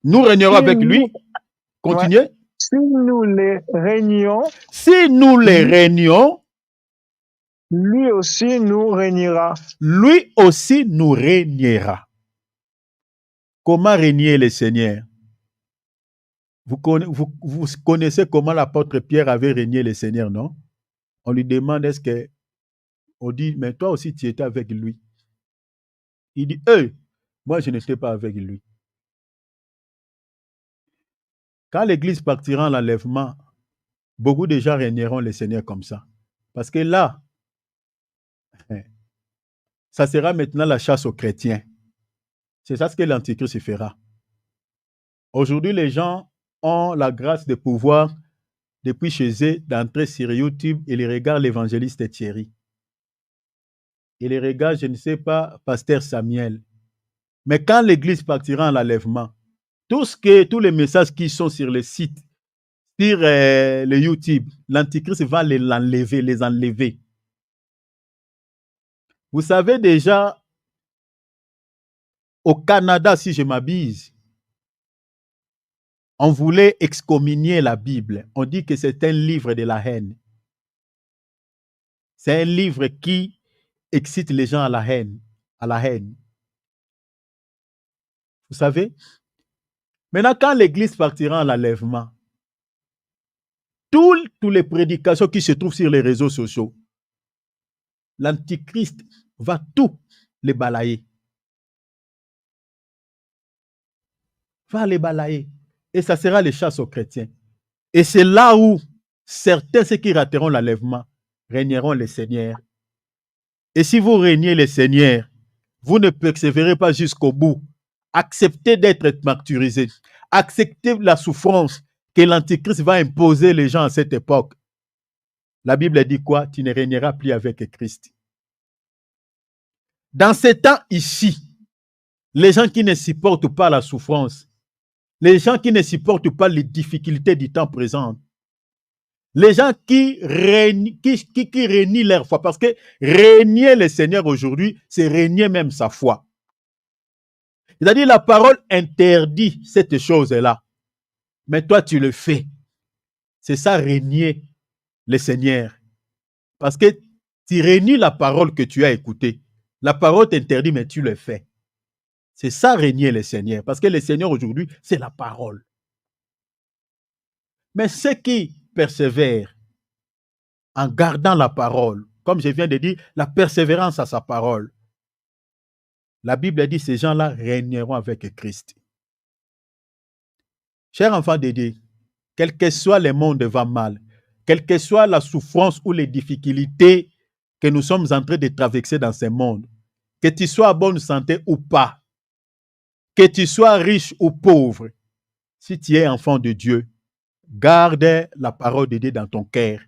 Nous régnerons avec lui. Continuez. Ouais. Si nous les régnons, lui aussi nous régnera. Lui aussi nous régnera. Comment régner le Seigneur? Vous connaissez comment l'apôtre Pierre avait régné le Seigneur, non? On lui demande, on dit, mais toi aussi tu étais avec lui. Il dit, moi je n'étais pas avec lui. Quand l'Église partira en l'enlèvement, beaucoup de gens régneront le Seigneur comme ça. Parce que là, ça sera maintenant la chasse aux chrétiens. C'est ça ce que l'Antichrist fera. Aujourd'hui, les gens ont la grâce de pouvoir, depuis chez eux, d'entrer sur YouTube et les regardent l'évangéliste Thierry. Et les regardent, je ne sais pas, pasteur Samuel. Mais quand l'Église partira en l'enlèvement, tous les messages qui sont sur le site, sur le YouTube, l'Antichrist va les enlever. Vous savez déjà, au Canada, si je m'abuse, On voulait excommunier la Bible. On dit que c'est un livre de la haine. C'est un livre qui excite les gens à la haine. À la haine. Vous savez? Maintenant, quand l'Église partira en enlèvement, toutes les prédications qui se trouvent sur les réseaux sociaux, l'Antichrist va tout les balayer. Va les balayer. Et ça sera les chasses aux chrétiens. Et c'est là où certains, ceux qui rateront l'enlèvement, régneront les seigneurs. Et si vous régnez les seigneurs, vous ne persévérez pas jusqu'au bout. Acceptez d'être martyrisé. Acceptez la souffrance que l'Antichrist va imposer les gens à cette époque. La Bible dit quoi? Tu ne régneras plus avec Christ. Dans ces temps ici, les gens qui ne supportent pas la souffrance, les gens qui ne supportent pas les difficultés du temps présent, les gens qui régnient leur foi, parce que régner le Seigneur aujourd'hui, c'est régner même sa foi. C'est-à-dire la parole interdit cette chose-là, mais toi tu le fais. C'est ça régner le Seigneur. Parce que tu régnes la parole que tu as écoutée. La parole t'interdit, mais tu le fais. C'est ça régner le Seigneur. Parce que le Seigneur aujourd'hui, c'est la parole. Mais ceux qui persévèrent en gardant la parole, comme je viens de dire, la persévérance à sa parole, la Bible dit ces gens-là régneront avec Christ. Chers enfants de Dieu, quel que soit le monde va mal, quelle que soit la souffrance ou les difficultés que nous sommes en train de traverser dans ce monde, que tu sois en bonne santé ou pas, que tu sois riche ou pauvre, si tu es enfant de Dieu, garde la parole de Dieu dans ton cœur.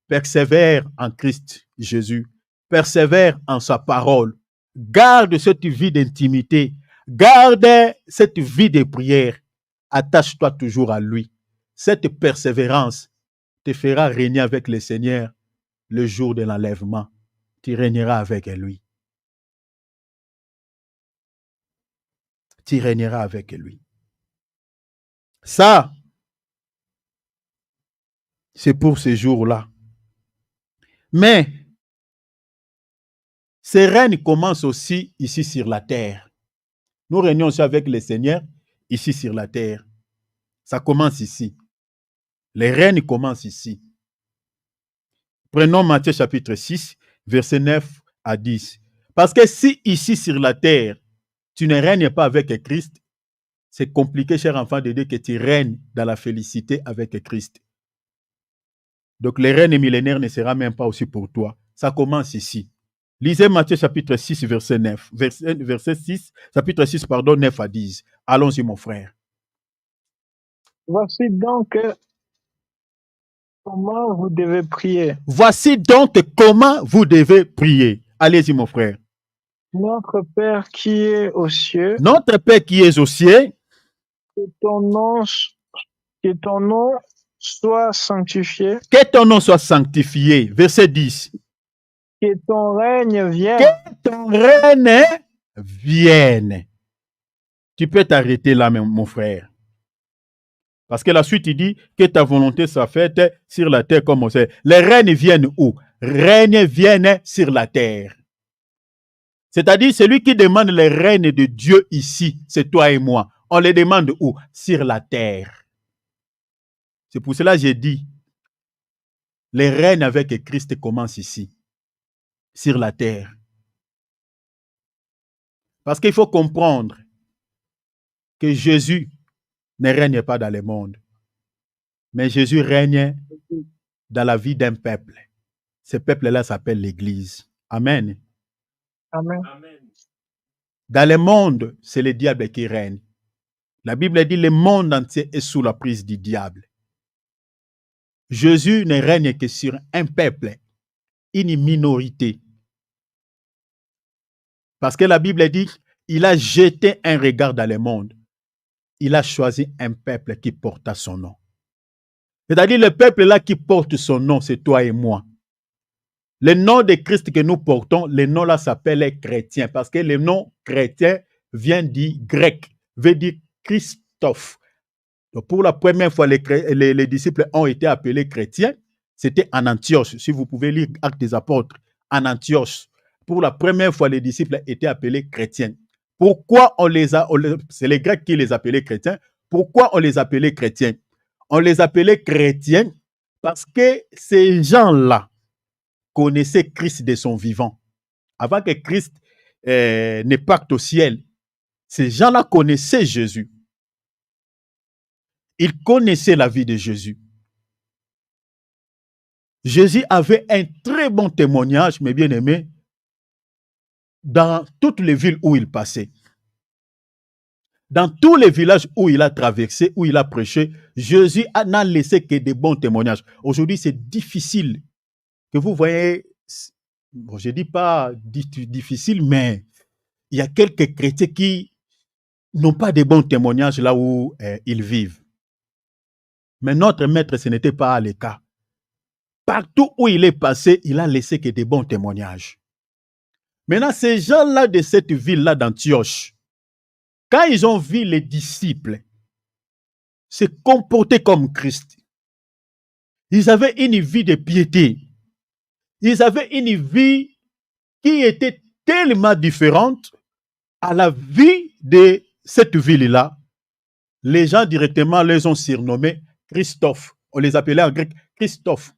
Persévère en Christ Jésus. Persévère en sa parole. Garde cette vie d'intimité. Garde cette vie de prière. Attache-toi toujours à lui. Cette persévérance te fera régner avec le Seigneur le jour de l'enlèvement. Tu régneras avec lui. Tu régneras avec lui. Ça, c'est pour ce jour-là. Mais, ces règnes commencent aussi ici sur la terre. Nous régnons aussi avec le Seigneur ici sur la terre. Ça commence ici. Les règnes commencent ici. Prenons Matthieu chapitre 6, versets 9 à 10. Parce que si ici sur la terre, tu ne règnes pas avec Christ, c'est compliqué, cher enfant de Dieu, que tu règnes dans la félicité avec Christ. Donc, les règnes millénaires ne sera même pas aussi pour toi. Ça commence ici. Lisez Matthieu chapitre 6, verset 9. Verset 6, chapitre 6, pardon, 9 à 10. Allons-y, mon frère. Voici donc comment vous devez prier. Voici donc comment vous devez prier. Allez-y, mon frère. Notre Père qui est aux cieux. Notre Père qui est aux cieux. Que ton nom soit sanctifié. Que ton nom soit sanctifié. Verset 10. Que ton règne vienne. Que ton règne vienne. Tu peux t'arrêter là, mon frère. Parce que la suite, il dit que ta volonté soit faite sur la terre comme au ciel. Les règnes viennent où? Règnes viennent sur la terre. C'est-à-dire, celui qui demande les règnes de Dieu ici, c'est toi et moi. On les demande où? Sur la terre. C'est pour cela que j'ai dit, les règnes avec Christ commencent ici, sur la terre. Parce qu'il faut comprendre que Jésus ne règne pas dans le monde, mais Jésus règne dans la vie d'un peuple. Ce peuple-là s'appelle l'Église. Amen. Amen. Dans le monde, c'est le diable qui règne. La Bible dit le monde entier est sous la prise du diable. Jésus ne règne que sur un peuple, une minorité. Parce que la Bible dit, il a jeté un regard dans le monde. Il a choisi un peuple qui porta son nom. C'est-à-dire le peuple là qui porte son nom, c'est toi et moi. Le nom de Christ que nous portons, le nom là s'appelle chrétien. Parce que le nom chrétien vient du grec, veut dire Christophe. Donc, pour la première fois, les disciples ont été appelés chrétiens. C'était en Antioche. Si vous pouvez lire Actes des Apôtres, en Antioche. Pour la première fois, les disciples étaient appelés chrétiens. Pourquoi c'est les Grecs qui les appelaient chrétiens. Pourquoi on les appelait chrétiens? On les appelait chrétiens parce que ces gens-là connaissaient Christ de son vivant. Avant que Christ ne parte au ciel, ces gens-là connaissaient Jésus. Ils connaissaient la vie de Jésus. Jésus avait un très bon témoignage, mes bien-aimés, dans toutes les villes où il passait. Dans tous les villages où il a traversé, où il a prêché, Jésus n'a laissé que des bons témoignages. Aujourd'hui, c'est difficile que vous voyez, bon, je ne dis pas difficile, mais il y a quelques chrétiens qui n'ont pas de bons témoignages là où ils vivent. Mais notre maître, ce n'était pas le cas. Partout où il est passé, il a laissé que des bons témoignages. Maintenant, ces gens-là de cette ville-là d'Antioche, quand ils ont vu les disciples se comporter comme Christ, ils avaient une vie de piété. Ils avaient une vie qui était tellement différente à la vie de cette ville-là. Les gens directement les ont surnommés Christophe. On les appelait en grec Christophe.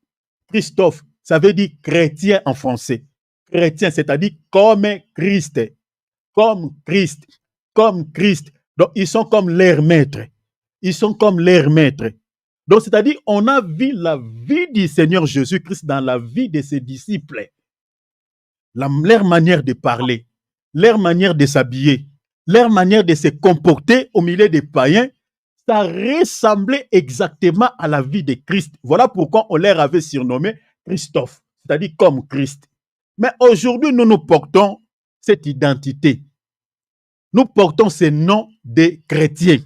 Christophe, ça veut dire chrétien en français. Chrétien, c'est-à-dire comme Christ. Comme Christ. Comme Christ. Donc, ils sont comme leur maître. Ils sont comme leur maître. Donc, c'est-à-dire, on a vu la vie du Seigneur Jésus-Christ dans la vie de ses disciples. Leur manière de parler, leur manière de s'habiller, leur manière de se comporter au milieu des païens, ça ressemblait exactement à la vie de Christ. Voilà pourquoi on leur avait surnommé Christophe, c'est-à-dire comme Christ. Mais aujourd'hui, nous portons cette identité. Nous portons ce nom de chrétiens.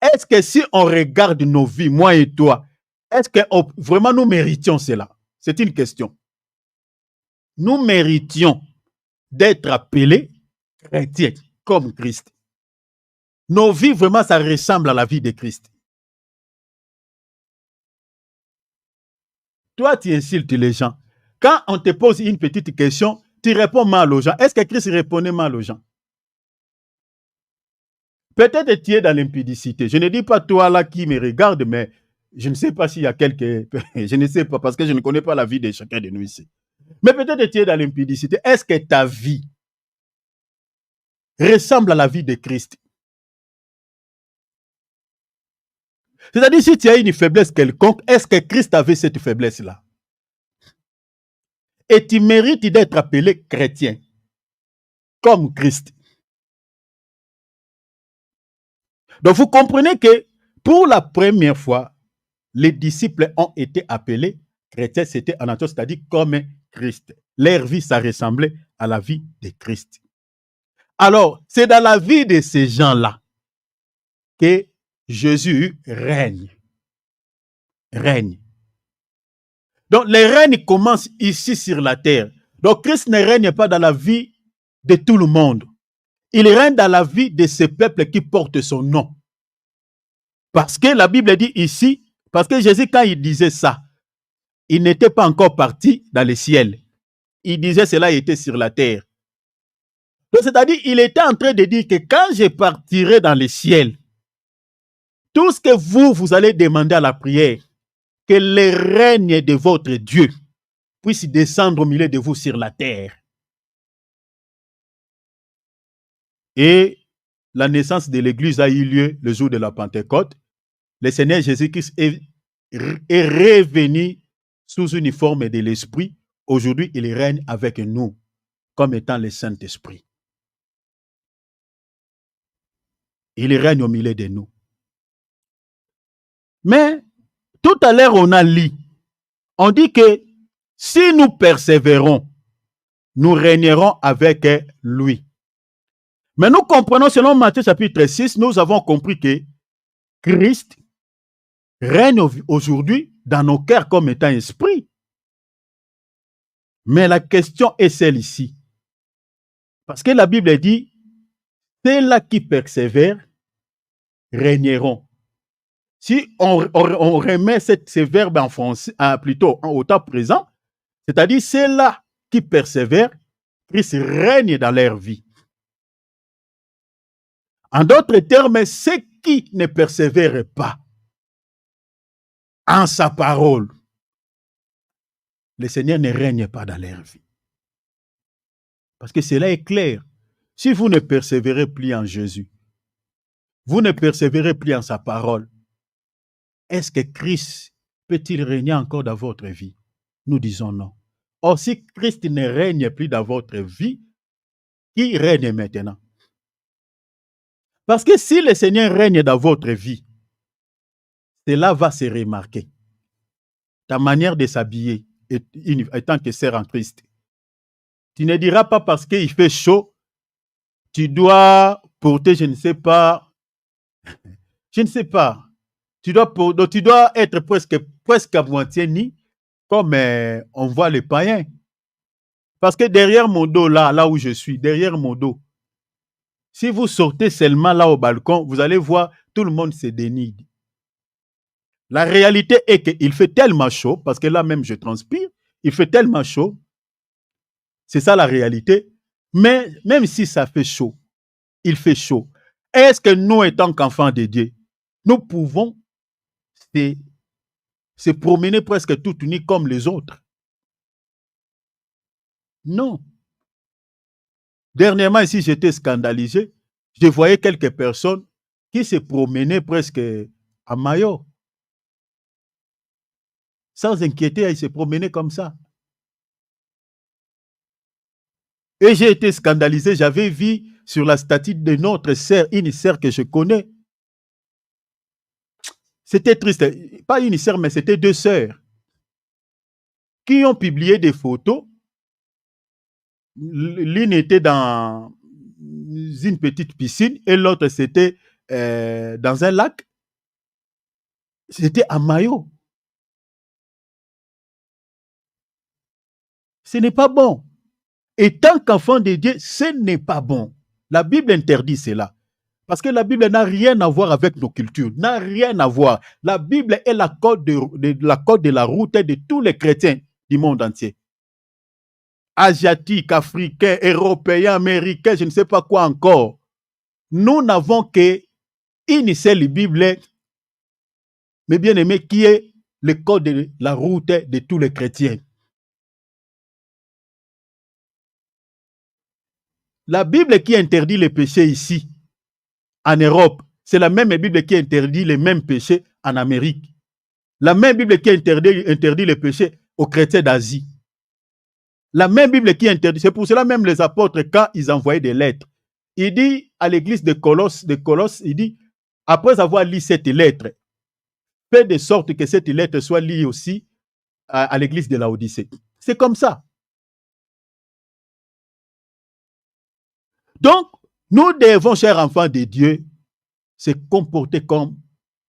Est-ce que si on regarde nos vies, moi et toi, est-ce que vraiment nous méritions cela? C'est une question. Nous méritions d'être appelés chrétiens comme Christ. Nos vies, vraiment, ça ressemble à la vie de Christ. Toi, tu insultes les gens. Quand on te pose une petite question, tu réponds mal aux gens. Est-ce que Christ répondait mal aux gens? Peut-être tu es dans l'impudicité. Je ne dis pas toi là qui me regarde, mais je ne sais pas s'il y a quelques... Je ne sais pas parce que je ne connais pas la vie de chacun de nous ici. Mais peut-être tu es dans l'impudicité. Est-ce que ta vie ressemble à la vie de Christ? C'est-à-dire, si tu as une faiblesse quelconque, est-ce que Christ avait cette faiblesse-là? Et tu mérites d'être appelé chrétien, comme Christ. Donc, vous comprenez que pour la première fois, les disciples ont été appelés chrétiens, c'était en Antioche, c'est-à-dire comme Christ. Leur vie, ça ressemblait à la vie de Christ. Alors, c'est dans la vie de ces gens-là que Jésus règne. Règne. Donc, le règne commence ici sur la terre. Donc, Christ ne règne pas dans la vie de tout le monde. Il règne dans la vie de ce peuple qui porte son nom. Parce que la Bible dit ici, parce que Jésus, quand il disait ça, il n'était pas encore parti dans le ciel. Il disait cela était sur la terre. Donc, c'est-à-dire, il était en train de dire que quand je partirai dans le ciel, tout ce que vous allez demander à la prière, que le règne de votre Dieu puisse descendre au milieu de vous sur la terre. Et la naissance de l'Église a eu lieu le jour de la Pentecôte. Le Seigneur Jésus-Christ est revenu sous une forme de l'Esprit. Aujourd'hui, il règne avec nous comme étant le Saint-Esprit. Il règne au milieu de nous. Mais tout à l'heure, on a lu, on dit que si nous persévérons, nous régnerons avec lui. Mais nous comprenons, selon Matthieu chapitre 6, nous avons compris que Christ règne aujourd'hui dans nos cœurs comme étant esprit. Mais la question est celle-ci. Parce que la Bible dit, ceux-là qui persévèrent régneront. Si on remet ces verbes en français, plutôt au temps présent, c'est-à-dire ceux-là qui persévèrent, Christ règne dans leur vie. En d'autres termes, ceux qui ne persévèrent pas en sa parole, le Seigneur ne règne pas dans leur vie. Parce que cela est clair. Si vous ne persévérez plus en Jésus, vous ne persévérez plus en sa parole, est-ce que Christ peut-il régner encore dans votre vie? Nous disons non. Or, si Christ ne règne plus dans votre vie, qui règne maintenant? Parce que si le Seigneur règne dans votre vie, cela va se remarquer. Ta manière de s'habiller étant que sœur en Christ. Tu ne diras pas parce qu'il fait chaud, tu dois porter, je ne sais pas, tu dois être presque à moitié nu, comme on voit les païens. Parce que derrière mon dos, là où je suis, derrière mon dos, si vous sortez seulement là au balcon, vous allez voir, tout le monde se dénide. La réalité est qu'il fait tellement chaud, parce que là même je transpire, il fait tellement chaud. C'est ça la réalité. Mais même si ça fait chaud, il fait chaud. Est-ce que nous, étant qu'enfants de Dieu, nous pouvons se promener presque tout unis comme les autres? Non. Dernièrement, ici, j'étais scandalisé. Je voyais quelques personnes qui se promenaient presque en maillot. Sans inquiéter, ils se promenaient comme ça. Et j'ai été scandalisé. J'avais vu sur la statue de notre sœur, une sœur que je connais. C'était triste. Pas une sœur, mais c'était deux sœurs qui ont publié des photos. L'une était dans une petite piscine et l'autre c'était dans un lac. C'était en maillot. Ce n'est pas bon. Et tant qu'enfant de Dieu, ce n'est pas bon. La Bible interdit cela. Parce que la Bible n'a rien à voir avec nos cultures, n'a rien à voir. La Bible est la code de la route de tous les chrétiens du monde entier. Asiatiques, africains, européens, américains, je ne sais pas quoi encore. Nous n'avons qu'une seule Bible, mais bien aimé, qui est le code de la route de tous les chrétiens. La Bible qui interdit les péchés ici, en Europe, c'est la même Bible qui interdit les mêmes péchés en Amérique. La même Bible qui interdit les péchés aux chrétiens d'Asie. La même Bible qui interdit. C'est pour cela même les apôtres, quand ils envoyaient des lettres, il dit à l'église de Colosse, il dit, après avoir lu cette lettre, fais de sorte que cette lettre soit lue aussi à l'église de Laodicée. C'est comme ça. Donc, nous devons, chers enfants de Dieu, se comporter comme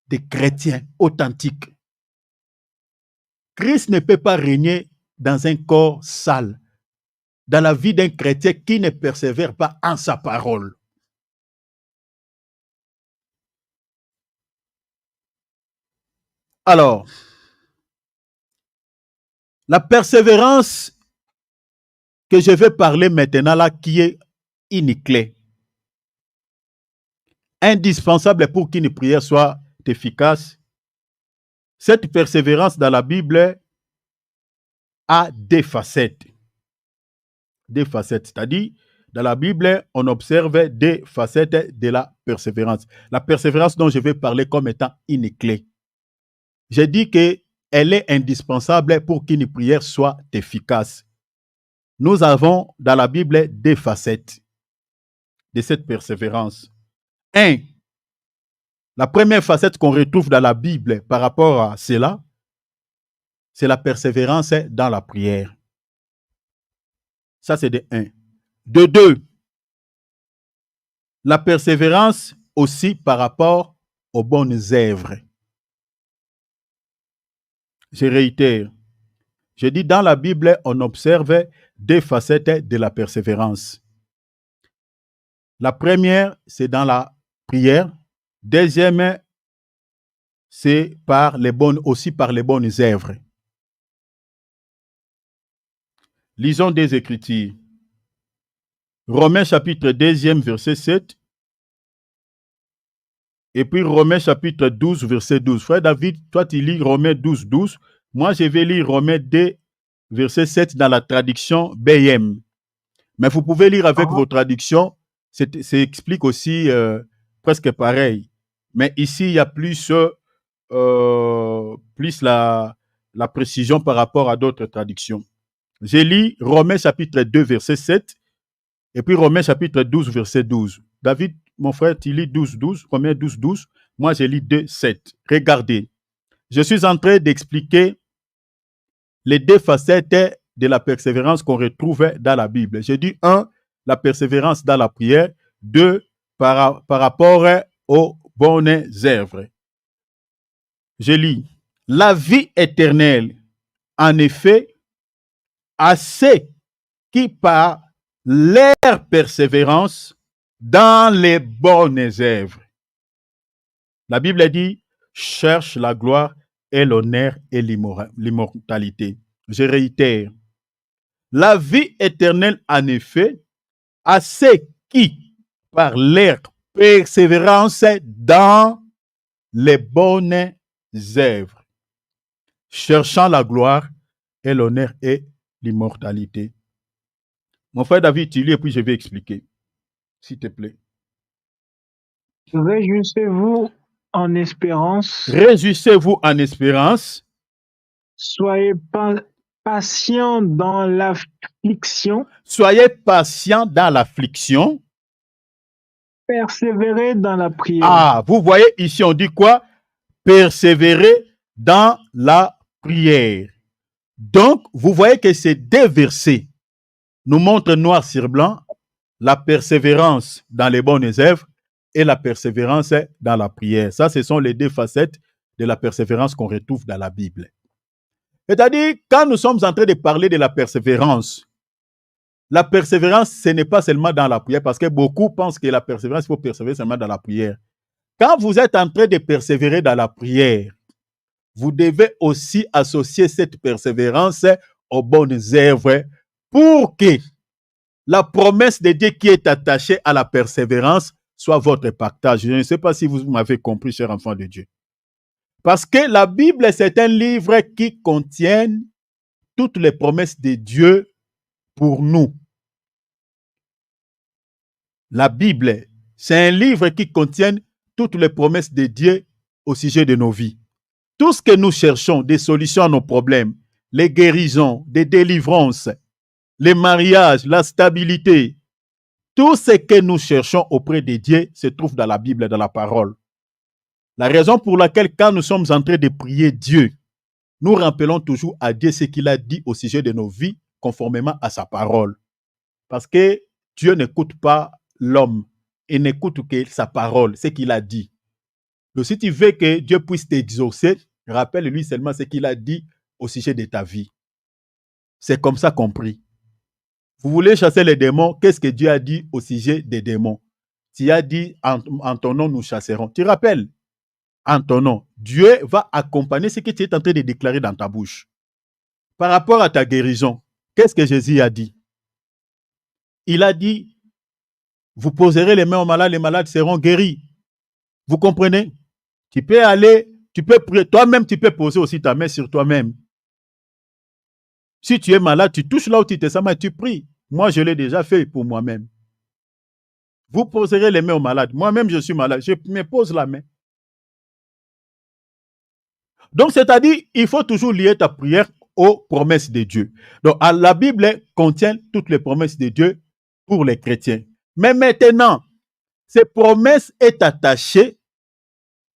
des chrétiens authentiques. Christ ne peut pas régner dans un corps sale, dans la vie d'un chrétien qui ne persévère pas en sa parole. Alors, la persévérance que je vais parler maintenant là, qui est une clé, indispensable pour qu'une prière soit efficace. Cette persévérance dans la Bible a des facettes. Des facettes, c'est-à-dire, dans la Bible, on observe des facettes de la persévérance. La persévérance dont je vais parler comme étant une clé. J'ai dit qu'elle est indispensable pour qu'une prière soit efficace. Nous avons dans la Bible des facettes de cette persévérance. La première facette qu'on retrouve dans la Bible par rapport à cela, c'est la persévérance dans la prière. Ça, c'est de 1. De 2, la persévérance aussi par rapport aux bonnes œuvres. Je réitère. Je dis dans la Bible, on observe deux facettes de la persévérance. La première, c'est dans la prière. Deuxième, c'est aussi par les bonnes œuvres. Lisons des Écritures. Romains chapitre 2, verset 7. Et puis Romains chapitre 12, verset 12. Frère David, toi tu lis Romains 12, 12. Moi je vais lire Romains 2, verset 7 dans la traduction BM. Mais vous pouvez lire avec vos traductions. C'est explique aussi presque pareil. Mais ici, il y a plus la précision par rapport à d'autres traductions. J'ai lu Romains chapitre 2, verset 7. Et puis Romains chapitre 12, verset 12. David, mon frère, tu lis 12, 12. Romains 12, 12. Moi, j'ai lu 2, 7. Regardez. Je suis en train d'expliquer les deux facettes de la persévérance qu'on retrouve dans la Bible. J'ai dit 1, la persévérance dans la prière. 2, par rapport aux bonnes œuvres. Je lis. La vie éternelle, en effet, à ceux qui par leur persévérance dans les bonnes œuvres. La Bible dit, cherche la gloire et l'honneur et l'immortalité. Je réitère. La vie éternelle, en effet, à ceux qui, par leur persévérance dans les bonnes œuvres, cherchant la gloire et l'honneur et l'immortalité. Mon frère David, tu lis et puis je vais expliquer, s'il te plaît. Réjouissez-vous en espérance. Réjouissez-vous en espérance. Soyez patients dans l'affliction. Soyez patients dans l'affliction. Persévérez dans la prière. Ah, vous voyez ici, on dit quoi? Persévérer dans la prière. Donc, vous voyez que ces deux versets nous montrent noir sur blanc la persévérance dans les bonnes œuvres et la persévérance dans la prière. Ça, ce sont les deux facettes de la persévérance qu'on retrouve dans la Bible. C'est-à-dire, quand nous sommes en train de parler de la persévérance, ce n'est pas seulement dans la prière, parce que beaucoup pensent que la persévérance, il faut persévérer seulement dans la prière. Quand vous êtes en train de persévérer dans la prière, vous devez aussi associer cette persévérance aux bonnes œuvres pour que la promesse de Dieu qui est attachée à la persévérance soit votre partage. Je ne sais pas si vous m'avez compris, chers enfants de Dieu. Parce que la Bible, c'est un livre qui contient toutes les promesses de Dieu pour nous. La Bible, c'est un livre qui contient toutes les promesses de Dieu au sujet de nos vies. Tout ce que nous cherchons, des solutions à nos problèmes, les guérisons, des délivrances, les mariages, la stabilité, tout ce que nous cherchons auprès de Dieu se trouve dans la Bible, dans la parole. La raison pour laquelle, quand nous sommes en train de prier Dieu, nous rappelons toujours à Dieu ce qu'il a dit au sujet de nos vies, conformément à sa parole. Parce que Dieu n'écoute pas l'homme, il n'écoute que sa parole, ce qu'il a dit. Donc, si tu veux que Dieu puisse t'exaucer, rappelle-lui seulement ce qu'il a dit au sujet de ta vie. C'est comme ça qu'on prie. Vous voulez chasser les démons, qu'est-ce que Dieu a dit au sujet des démons? Tu as dit, en ton nom, nous chasserons. Tu rappelles? En ton nom. Dieu va accompagner ce que tu es en train de déclarer dans ta bouche. Par rapport à ta guérison, qu'est-ce que Jésus a dit? Il a dit, vous poserez les mains aux malades, les malades seront guéris. Vous comprenez? Tu peux aller, tu peux prier, toi-même tu peux poser aussi ta main sur toi-même. Si tu es malade, tu touches là où tu te sens mal, tu pries. Moi, je l'ai déjà fait pour moi-même. Vous poserez les mains aux malades. Moi-même, je suis malade. Je me pose la main. Donc, c'est-à-dire, il faut toujours lier ta prière aux promesses de Dieu. Donc, la Bible contient toutes les promesses de Dieu pour les chrétiens. Mais maintenant, ces promesses sont attachées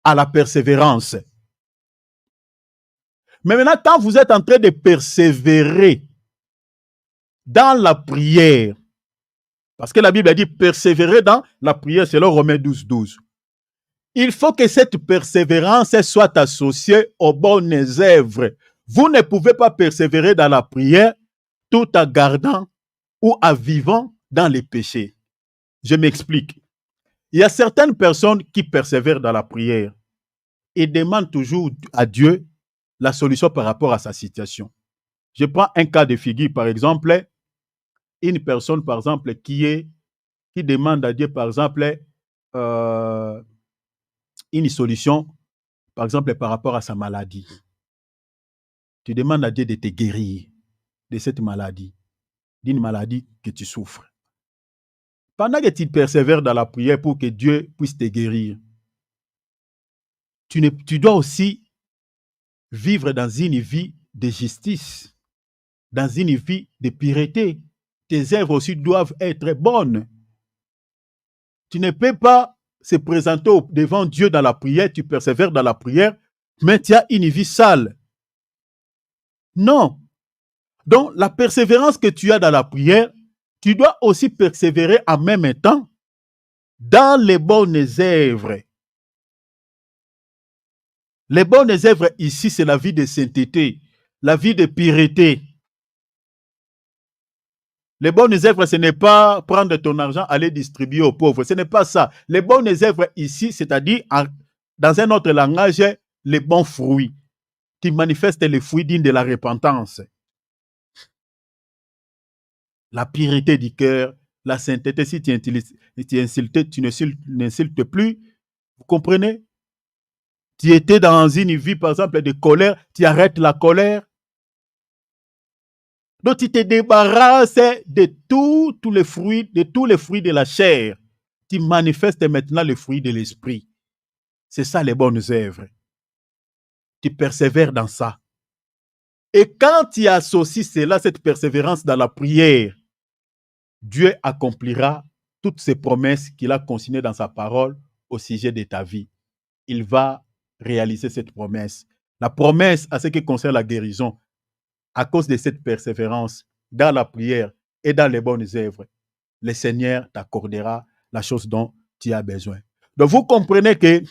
à la persévérance. Mais maintenant, quand vous êtes en train de persévérer dans la prière, parce que la Bible a dit persévérer dans la prière, selon Romains 12, 12. Il faut que cette persévérance soit associée aux bonnes œuvres. Vous ne pouvez pas persévérer dans la prière tout en gardant ou en vivant dans les péchés. Je m'explique. Il y a certaines personnes qui persévèrent dans la prière. il demande toujours à Dieu la solution par rapport à sa situation. Je prends un cas de figure, par exemple, une personne, par exemple, qui demande à Dieu, par exemple, une solution, par exemple, par rapport à sa maladie. Tu demandes à Dieu de te guérir de cette maladie, d'une maladie que tu souffres. Pendant que tu persévères dans la prière pour que Dieu puisse te guérir, tu dois aussi vivre dans une vie de justice, dans une vie de pureté. Tes œuvres aussi doivent être bonnes. Tu ne peux pas se présenter devant Dieu dans la prière, tu persévères dans la prière, mais tu as une vie sale. Non. Donc, la persévérance que tu as dans la prière, tu dois aussi persévérer en même temps dans les bonnes œuvres. Les bonnes œuvres ici, c'est la vie de sainteté, la vie de pureté. Les bonnes œuvres, ce n'est pas prendre ton argent, aller distribuer aux pauvres. Ce n'est pas ça. Les bonnes œuvres ici, c'est-à-dire, dans un autre langage, les bons fruits, qui manifestent les fruits dignes de la repentance. La pureté du cœur, la sainteté, si tu insultes, tu n'insultes plus. Vous comprenez? Tu étais dans une vie, par exemple, de colère, tu arrêtes la colère. Donc, tu te débarrasses de tous les fruits de la chair. Tu manifestes maintenant le fruit de l'esprit. C'est ça les bonnes œuvres. Tu persévères dans ça. Et quand tu associes cela, cette persévérance dans la prière, Dieu accomplira toutes ces promesses qu'il a consignées dans sa parole au sujet de ta vie. Il va réaliser cette promesse. La promesse à ce qui concerne la guérison, à cause de cette persévérance dans la prière et dans les bonnes œuvres, le Seigneur t'accordera la chose dont tu as besoin. Donc vous comprenez que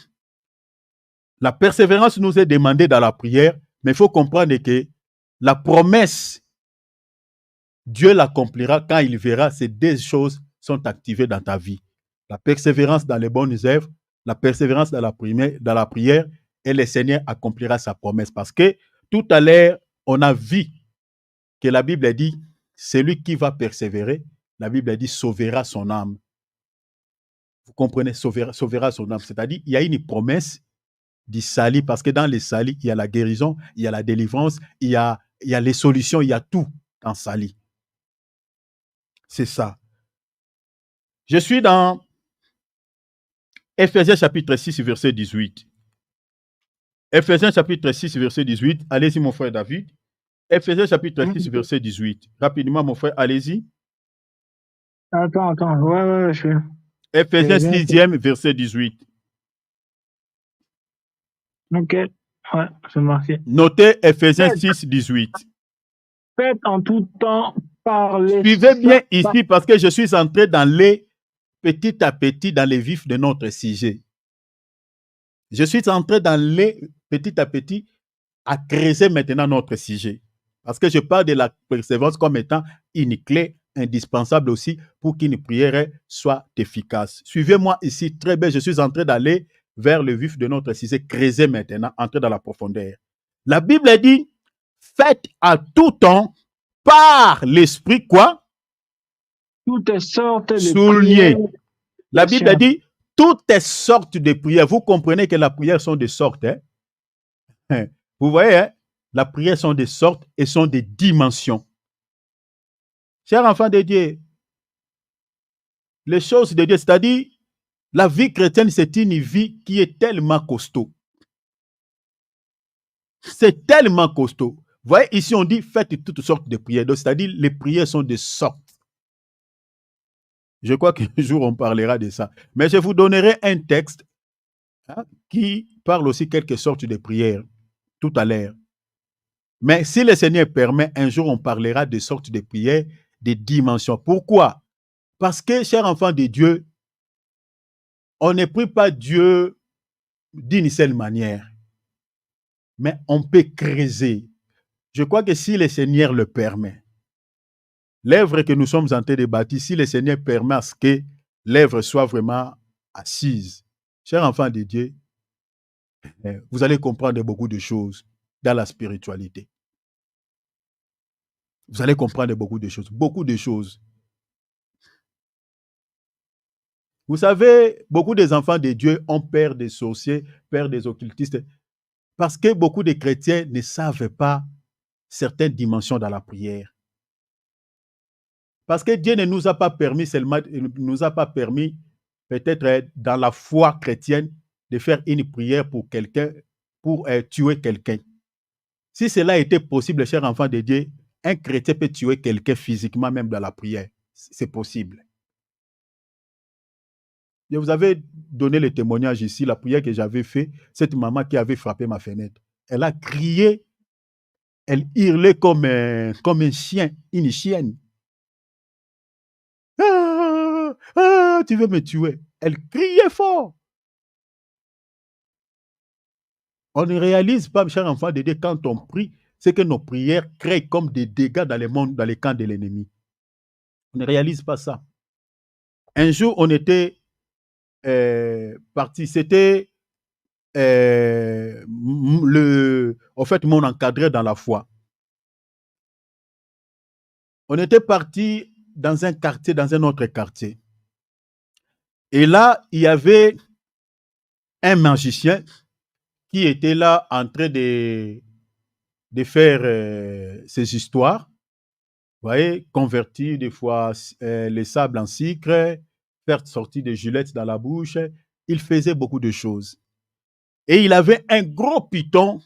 la persévérance nous est demandée dans la prière, mais il faut comprendre que la promesse, Dieu l'accomplira quand il verra ces deux choses sont activées dans ta vie. La persévérance dans les bonnes œuvres, la persévérance dans la prière, et le Seigneur accomplira sa promesse. Parce que tout à l'heure, on a vu que la Bible dit, celui qui va persévérer, la Bible dit, sauvera son âme. Vous comprenez, sauvera son âme. C'est-à-dire, il y a une promesse du salut, parce que dans le salut, il y a la guérison, il y a la délivrance, il y a les solutions, il y a tout dans le salut. C'est ça. Je suis dans Ephésiens chapitre 6, verset 18. Ephésiens chapitre 6, verset 18. Allez-y, mon frère David. Ephésiens chapitre 6, verset 18. Rapidement, mon frère, allez-y. Attends. Ouais, je suis. Ephésiens 6e, verset 18. Ok, ouais, c'est marqué. Notez Ephésiens 6, 18. Faites en tout temps parler. Suivez bien ici parce que je suis entré dans les petit à petit dans les vifs de notre sujet. Je suis entré dans les petit à petit à creuser maintenant notre sujet. Parce que je parle de la persévérance comme étant une clé indispensable aussi pour qu'une prière soit efficace. Suivez-moi ici, très bien, je suis entré d'aller vers le vif de notre sujet, creuser maintenant, entrer dans la profondeur. La Bible dit, faites à tout temps par l'esprit quoi? Toutes sortes de prières. La Bible dit, toutes sortes de prières. Vous comprenez que la prière sont des sortes. Hein? Vous voyez, hein? La prière sont des sortes et sont des dimensions. Chers enfants de Dieu, les choses de Dieu, c'est-à-dire, la vie chrétienne, c'est une vie qui est tellement costaud. C'est tellement costaud. Vous voyez, ici, on dit, faites toutes sortes de prières. Donc, c'est-à-dire, les prières sont des sortes. Je crois qu'un jour, on parlera de ça. Mais je vous donnerai un texte qui parle aussi quelque sorte de prières tout à l'heure. Mais si le Seigneur permet, un jour, on parlera de sortes de prières, des dimensions. Pourquoi? Parce que, chers enfants de Dieu, on ne prie pas Dieu d'une seule manière. Mais on peut creuser. Je crois que si le Seigneur le permet, l'œuvre que nous sommes en train de bâtir, si le Seigneur permet à ce que l'œuvre soit vraiment assise, chers enfants de Dieu, vous allez comprendre beaucoup de choses dans la spiritualité. Vous allez comprendre beaucoup de choses, beaucoup de choses. Vous savez, beaucoup des enfants de Dieu ont peur des sorciers, peur des occultistes, parce que beaucoup de chrétiens ne savent pas certaines dimensions dans la prière. Parce que Dieu ne nous a pas permis seulement, nous a pas permis peut-être dans la foi chrétienne de faire une prière pour quelqu'un, pour tuer quelqu'un. Si cela était possible, chers enfants de Dieu, un chrétien peut tuer quelqu'un physiquement, même dans la prière. C'est possible. Je vous avais donné le témoignage ici, la prière que j'avais faite, cette maman qui avait frappé ma fenêtre. Elle a crié, elle hurlait comme un chien, une chienne. Ah, ah, tu veux me tuer. Elle criait fort. On ne réalise pas, chers enfants de Dieu, quand on prie, c'est que nos prières créent comme des dégâts dans le monde, dans les camps de l'ennemi. On ne réalise pas ça. Un jour, on était parti, c'était en fait, mon encadré dans la foi. On était parti dans un quartier, dans un autre quartier. Et là, il y avait un magicien qui était là en train de faire ses histoires. Vous voyez, convertir des fois les sables en sucre, faire sortir des gilettes dans la bouche. Il faisait beaucoup de choses. Et il avait un gros python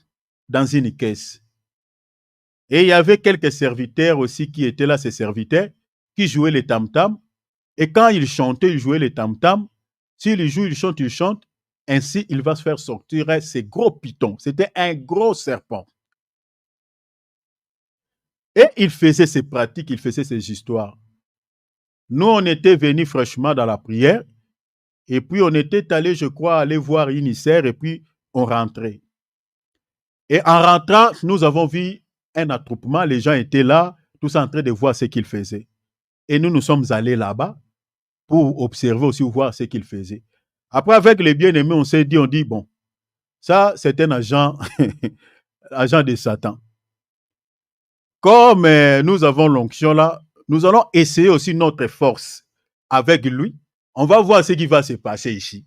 dans une caisse. Et il y avait quelques serviteurs aussi qui étaient là, ces serviteurs, qui jouaient les tam-tams. Et quand il chantait, il jouait les tam-tams. S'il joue, il chante. Ainsi, il va se faire sortir ces gros pythons. C'était un gros serpent. Et il faisait ses pratiques, il faisait ses histoires. Nous, on était venus fraîchement dans la prière. Et puis, on était allé, je crois, aller voir Unicef. Et puis, on rentrait. Et en rentrant, nous avons vu un attroupement. Les gens étaient là, tous en train de voir ce qu'ils faisaient. Et nous sommes allés là-bas pour observer aussi, voir ce qu'ils faisaient. Après, avec les bien-aimés, on s'est dit, bon, ça, c'est un agent, agent de Satan. Comme nous avons l'onction là, nous allons essayer aussi notre force avec lui. On va voir ce qui va se passer ici.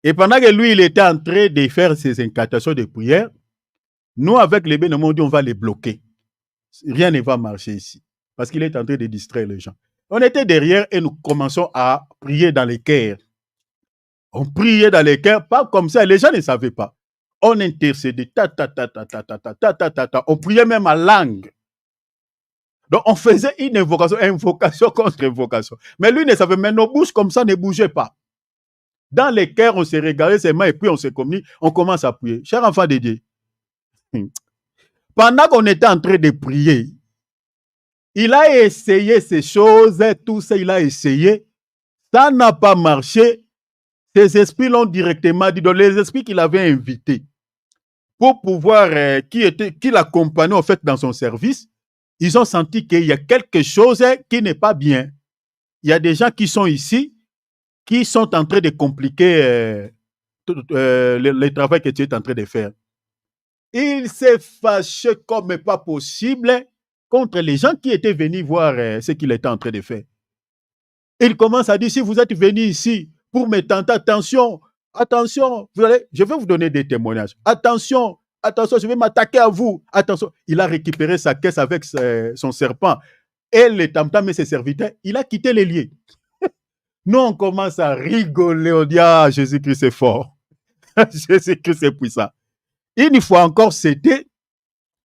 Et pendant que lui, il était en train de faire ses incantations de prière, nous, avec les bien-aimés, on dit, on va les bloquer. Rien ne va marcher ici. Parce qu'il est en train de distraire les gens. On était derrière et nous commençons à prier dans les cœurs. On priait dans les cœurs, pas comme ça, les gens ne savaient pas. On intercédait, on priait même en langue. Donc on faisait une invocation contre invocation. Mais lui ne savait, mais nos bouches comme ça ne bougeaient pas. Dans les cœurs, on se regardait ses mains et puis on se communique, on commence à prier. Cher enfant de Dieu, pendant qu'on était en train de prier, il a essayé ces choses, tout ça, il a essayé. Ça n'a pas marché. Ces esprits l'ont directement dit. Donc, les esprits qu'il avait invités pour pouvoir, qui l'accompagnaient en fait dans son service, ils ont senti qu'il y a quelque chose qui n'est pas bien. Il y a des gens qui sont ici, qui sont en train de compliquer le travail que tu es en train de faire. Il s'est fâché comme pas possible contre les gens qui étaient venus voir ce qu'il était en train de faire. Il commence à dire, si vous êtes venus ici pour me tenter, attention, je vais vous donner des témoignages. Attention, je vais m'attaquer à vous. Attention, il a récupéré sa caisse avec son serpent et les tam-tams et ses serviteurs. Il a quitté les lieux. Nous, on commence à rigoler. On dit, ah, Jésus-Christ est fort. Jésus-Christ est puissant. Une fois encore, c'était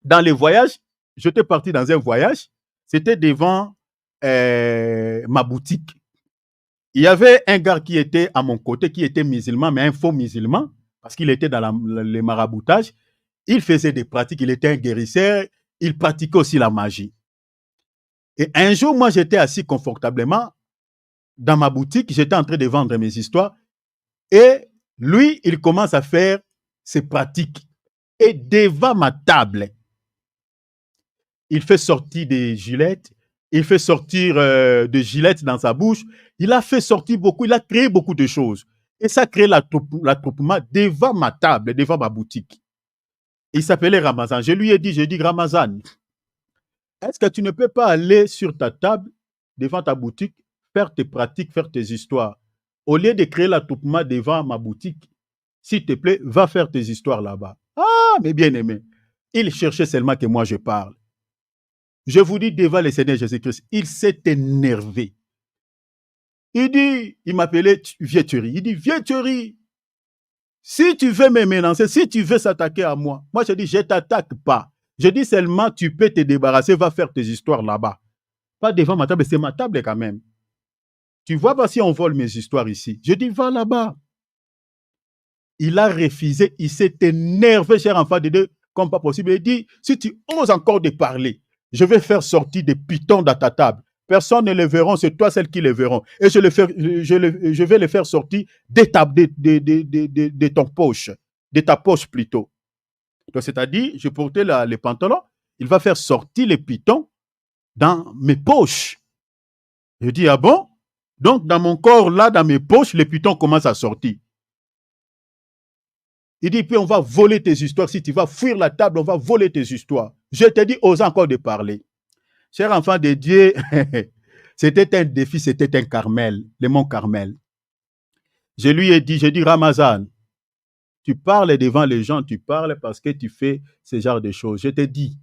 dans les voyages. J'étais parti dans un voyage. C'était devant ma boutique. Il y avait un gars qui était à mon côté, qui était musulman, mais un faux musulman, parce qu'il était dans les maraboutages. Il faisait des pratiques, il était un guérisseur, il pratiquait aussi la magie. Et un jour, moi, j'étais assis confortablement dans ma boutique, j'étais en train de vendre mes histoires, et lui, il commence à faire ses pratiques. Et devant ma table, il fait sortir des gilettes, il fait sortir des gilettes dans sa bouche. Il a fait sortir beaucoup, il a créé beaucoup de choses. Et ça crée l'attroupement devant ma table, devant ma boutique. Il s'appelait Ramazan. Je lui ai dit, Ramazan, est-ce que tu ne peux pas aller sur ta table, devant ta boutique, faire tes pratiques, faire tes histoires? Au lieu de créer l'attroupement devant ma boutique, s'il te plaît, va faire tes histoires là-bas. Ah, mes bien-aimés, il cherchait seulement que moi je parle. Je vous dis devant le Seigneur Jésus-Christ, il s'est énervé. Il m'appelait Vieux Thierry. Il dit, Vieux Thierry, si tu veux me menacer, si tu veux s'attaquer à moi, moi je dis, je ne t'attaque pas. Je dis seulement, tu peux te débarrasser, va faire tes histoires là-bas. Pas devant ma table, c'est ma table quand même. Tu vois pas si on vole mes histoires ici. Je dis, va là-bas. Il a refusé, il s'est énervé, cher enfant de Dieu, comme pas possible. Il dit, si tu oses encore de parler, je vais faire sortir des pitons dans ta table. Personne ne les verra, c'est toi celles qui les verront. Et je vais les faire sortir de ton poche, de ta poche plutôt. Donc, c'est-à-dire, je portais les pantalons, il va faire sortir les pitons dans mes poches. Je dis, ah bon? Donc, dans mon corps, là, dans mes poches, les pitons commencent à sortir. Il dit, puis on va voler tes histoires. Si tu vas fuir la table, on va voler tes histoires. Je te dis, ose encore de parler. Cher enfant de Dieu, c'était un défi, c'était un Carmel, le mont Carmel. Je lui ai dit, Ramazan, tu parles devant les gens, tu parles parce que tu fais ce genre de choses. Je te dis,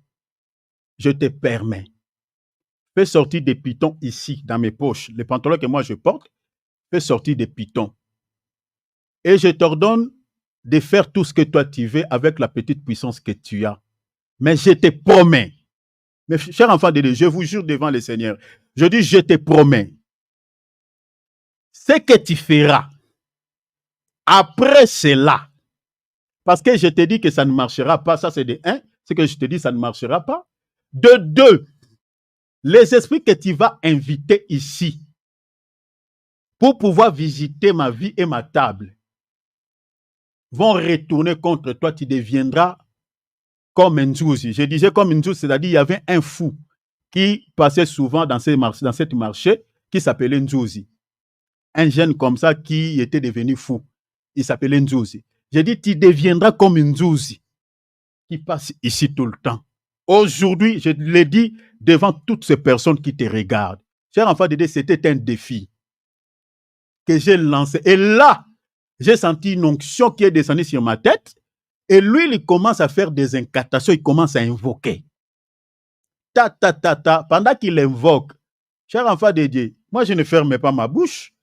je te permets. Fais sortir des pitons ici, dans mes poches. Les pantalons que moi je porte, fais sortir des pitons. Et je t'ordonne de faire tout ce que toi tu veux avec la petite puissance que tu as. Mais je te promets, mes chers enfants de Dieu, je vous jure devant le Seigneur, je dis je te promets, ce que tu feras après cela, parce que je te dis que ça ne marchera pas, ça c'est de 1, ce que je te dis ça ne marchera pas. De 2, les esprits que tu vas inviter ici pour pouvoir visiter ma vie et ma table vont retourner contre toi, tu deviendras comme Nzouzi. Je disais comme Nzouzi, c'est-à-dire il y avait un fou qui passait souvent dans cette marché qui s'appelait Nzouzi. Un jeune comme ça qui était devenu fou. Il s'appelait Nzouzi. J'ai dit, tu deviendras comme Nzouzi qui passe ici tout le temps. Aujourd'hui, je l'ai dit devant toutes ces personnes qui te regardent. Cher enfant de Dieu, c'était un défi que j'ai lancé. Et là, j'ai senti une onction qui est descendue sur ma tête. Et lui, il commence à faire des incantations, il commence à invoquer. Pendant qu'il invoque, cher enfant de Dieu, moi je ne fermais pas ma bouche.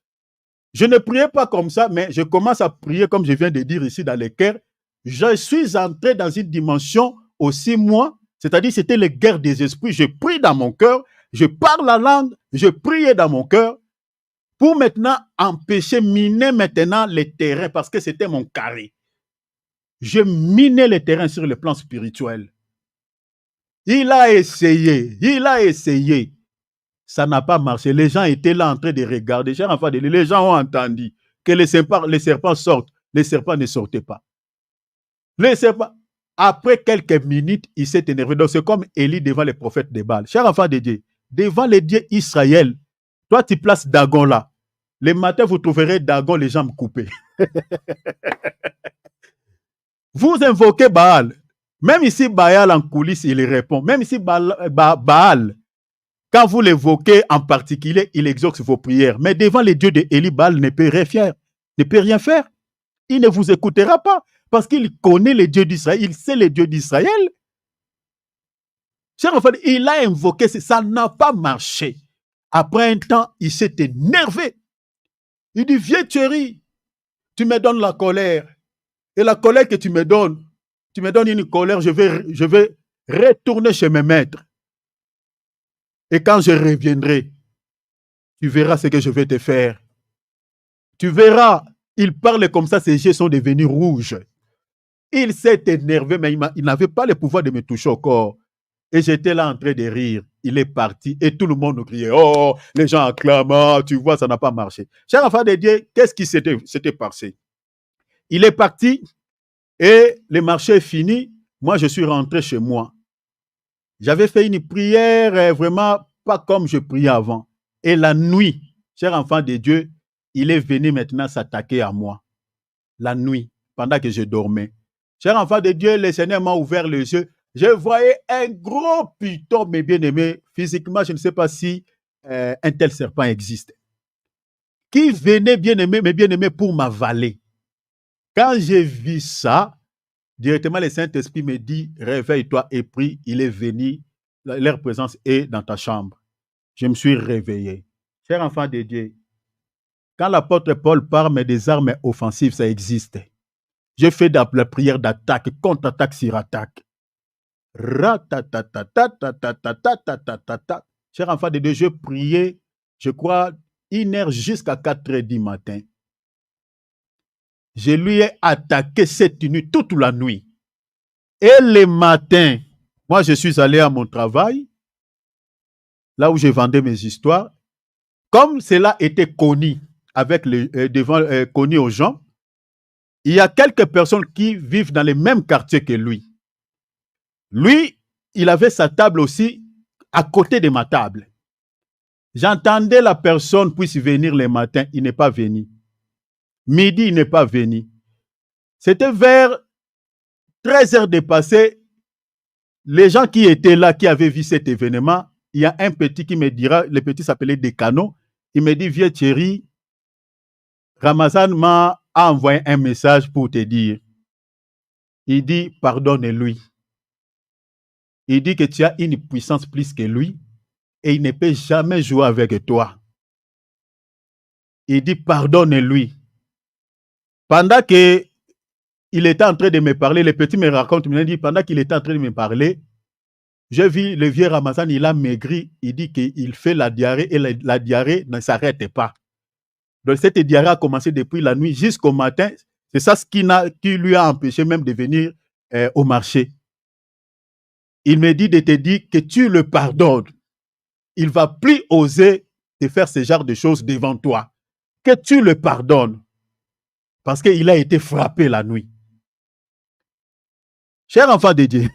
Je ne priais pas comme ça, mais je commence à prier comme je viens de dire ici dans les cœurs. Je suis entré dans une dimension aussi, moi, c'est-à-dire c'était les guerres des esprits. Je prie dans mon cœur, je parle la langue, je priais dans mon cœur pour maintenant empêcher, miner maintenant les terrains parce que c'était mon carré. Je minais les terrains sur le plan spirituel. Il a essayé. Ça n'a pas marché. Les gens étaient là en train de regarder. Les gens ont entendu que les serpents sortent. Les serpents ne sortaient pas. Les serpents, après quelques minutes, il s'est énervé. Donc c'est comme Élie devant les prophètes de Baal. Cher enfant de Dieu, devant les dieux Israël, toi tu places Dagon là. Le matin, vous trouverez Dagon les jambes coupées. Vous invoquez Baal. Même ici, Baal en coulisses, il répond. Même ici, Baal, quand vous l'évoquez en particulier, il exauce vos prières. Mais devant les dieux de Élie, Baal ne peut rien faire. Il ne vous écoutera pas parce qu'il connaît les dieux d'Israël. Il sait les dieux d'Israël. Cher enfant, il a invoqué, ça n'a pas marché. Après un temps, il s'est énervé. Il dit, vieux Thierry, tu me donnes la colère. Et la colère que tu me donnes une colère, je vais retourner chez mes maîtres. Et quand je reviendrai, tu verras ce que je vais te faire. Tu verras, il parle comme ça, ses yeux sont devenus rouges. Il s'est énervé, mais il n'avait pas le pouvoir de me toucher au corps. Et j'étais là en train de rire. Il est parti et tout le monde nous criait, oh, les gens acclament, tu vois, ça n'a pas marché. Cher enfant de Dieu, qu'est-ce qui s'était passé? Il est parti et le marché est fini. Moi, je suis rentré chez moi. J'avais fait une prière vraiment pas comme je priais avant. Et la nuit, cher enfant de Dieu, il est venu maintenant s'attaquer à moi. la nuit, pendant que je dormais. Cher enfant de Dieu, le Seigneur m'a ouvert les yeux. Je voyais un gros python, mes bien-aimés. Physiquement, je ne sais pas si un tel serpent existe. Qui venait, bien-aimé, mes bien-aimés, pour m'avaler. Quand j'ai vu ça, directement le Saint-Esprit me dit, réveille-toi et prie, il est venu, leur présence est dans ta chambre. Je me suis réveillé. Cher enfant de Dieu, quand l'apôtre Paul parle des armes offensives, ça existe. Je fais la prière d'attaque, contre-attaque sur attaque. Cher enfant de Dieu, je priais, je crois, 1h jusqu'à 4h du matin. Je lui ai attaqué cette nuit, toute la nuit. Et le matin, moi je suis allé à mon travail, là où je vendais mes histoires. Comme cela était connu connu aux gens, il y a quelques personnes qui vivent dans les mêmes quartiers que lui. Lui, il avait sa table aussi à côté de ma table. J'entendais la personne puisse venir le matin, il n'est pas venu. Midi, il n'est pas venu. C'était vers 13h dépassé. Les gens qui étaient là, qui avaient vu cet événement, il y a un petit qui me dira, le petit s'appelait Décano, il me dit, vieux Thierry, Ramazan m'a envoyé un message pour te dire. Il dit, pardonne-lui. Il dit que tu as une puissance plus que lui et il ne peut jamais jouer avec toi. Il dit, pardonne-lui. Pendant qu'il était en train de me parler, le petit me raconte, il me dit, pendant qu'il était en train de me parler, j'ai vu le vieux Ramazan, il a maigri, il dit qu'il fait la diarrhée et la diarrhée ne s'arrête pas. Donc cette diarrhée a commencé depuis la nuit jusqu'au matin. C'est ça ce qui lui a empêché même de venir au marché. Il me dit de te dire que tu le pardonnes. Il ne va plus oser te faire ce genre de choses devant toi. Que tu le pardonnes. Parce qu'il a été frappé la nuit. Cher enfant de Dieu,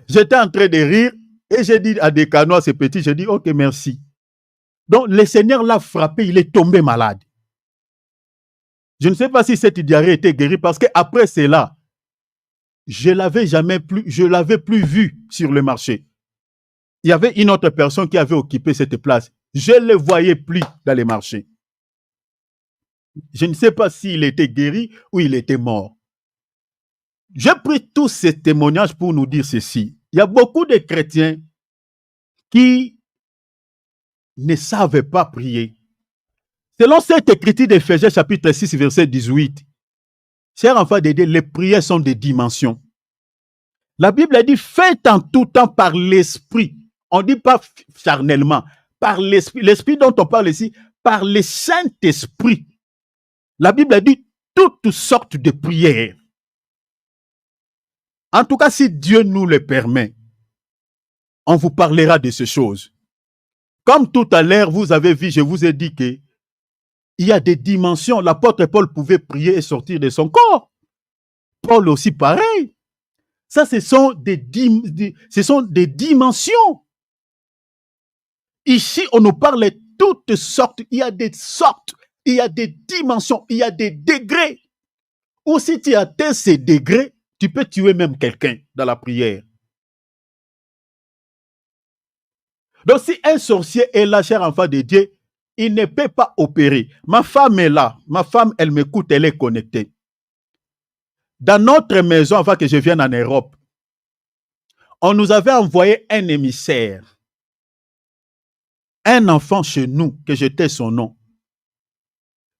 j'étais en train de rire et j'ai dit à Décano, à ce petit, j'ai dit, ok, merci. Donc le Seigneur l'a frappé, il est tombé malade. Je ne sais pas si cette diarrhée était guérie parce qu'après cela, je l'avais plus vu sur le marché. Il y avait une autre personne qui avait occupé cette place. Je ne le voyais plus dans les marchés. Je ne sais pas s'il était guéri ou il était mort. J'ai pris tous ces témoignages pour nous dire ceci. Il y a beaucoup de chrétiens qui ne savent pas prier. Selon cette écriture d'Éphésiens chapitre 6, verset 18, chers enfants de Dieu, les prières sont des dimensions. La Bible a dit, faites en tout temps par l'esprit. On ne dit pas charnellement, par l'esprit. L'esprit dont on parle ici, par le Saint-Esprit. La Bible a dit toutes sortes de prières. En tout cas, si Dieu nous le permet, on vous parlera de ces choses. Comme tout à l'heure, vous avez vu, je vous ai dit que il y a des dimensions. L'apôtre Paul pouvait prier et sortir de son corps. Paul aussi pareil. Ça, ce sont des dimensions. Ici, on nous parle de toutes sortes. Il y a des sortes, il y a des dimensions, il y a des degrés. Ou si tu atteins ces degrés, tu peux tuer même quelqu'un dans la prière. Donc, si un sorcier est là, cher enfant de Dieu, il ne peut pas opérer. Ma femme est là. Ma femme, elle m'écoute, elle est connectée. Dans notre maison, avant que je vienne en Europe, on nous avait envoyé un émissaire. Un enfant chez nous, que j'étais son nom.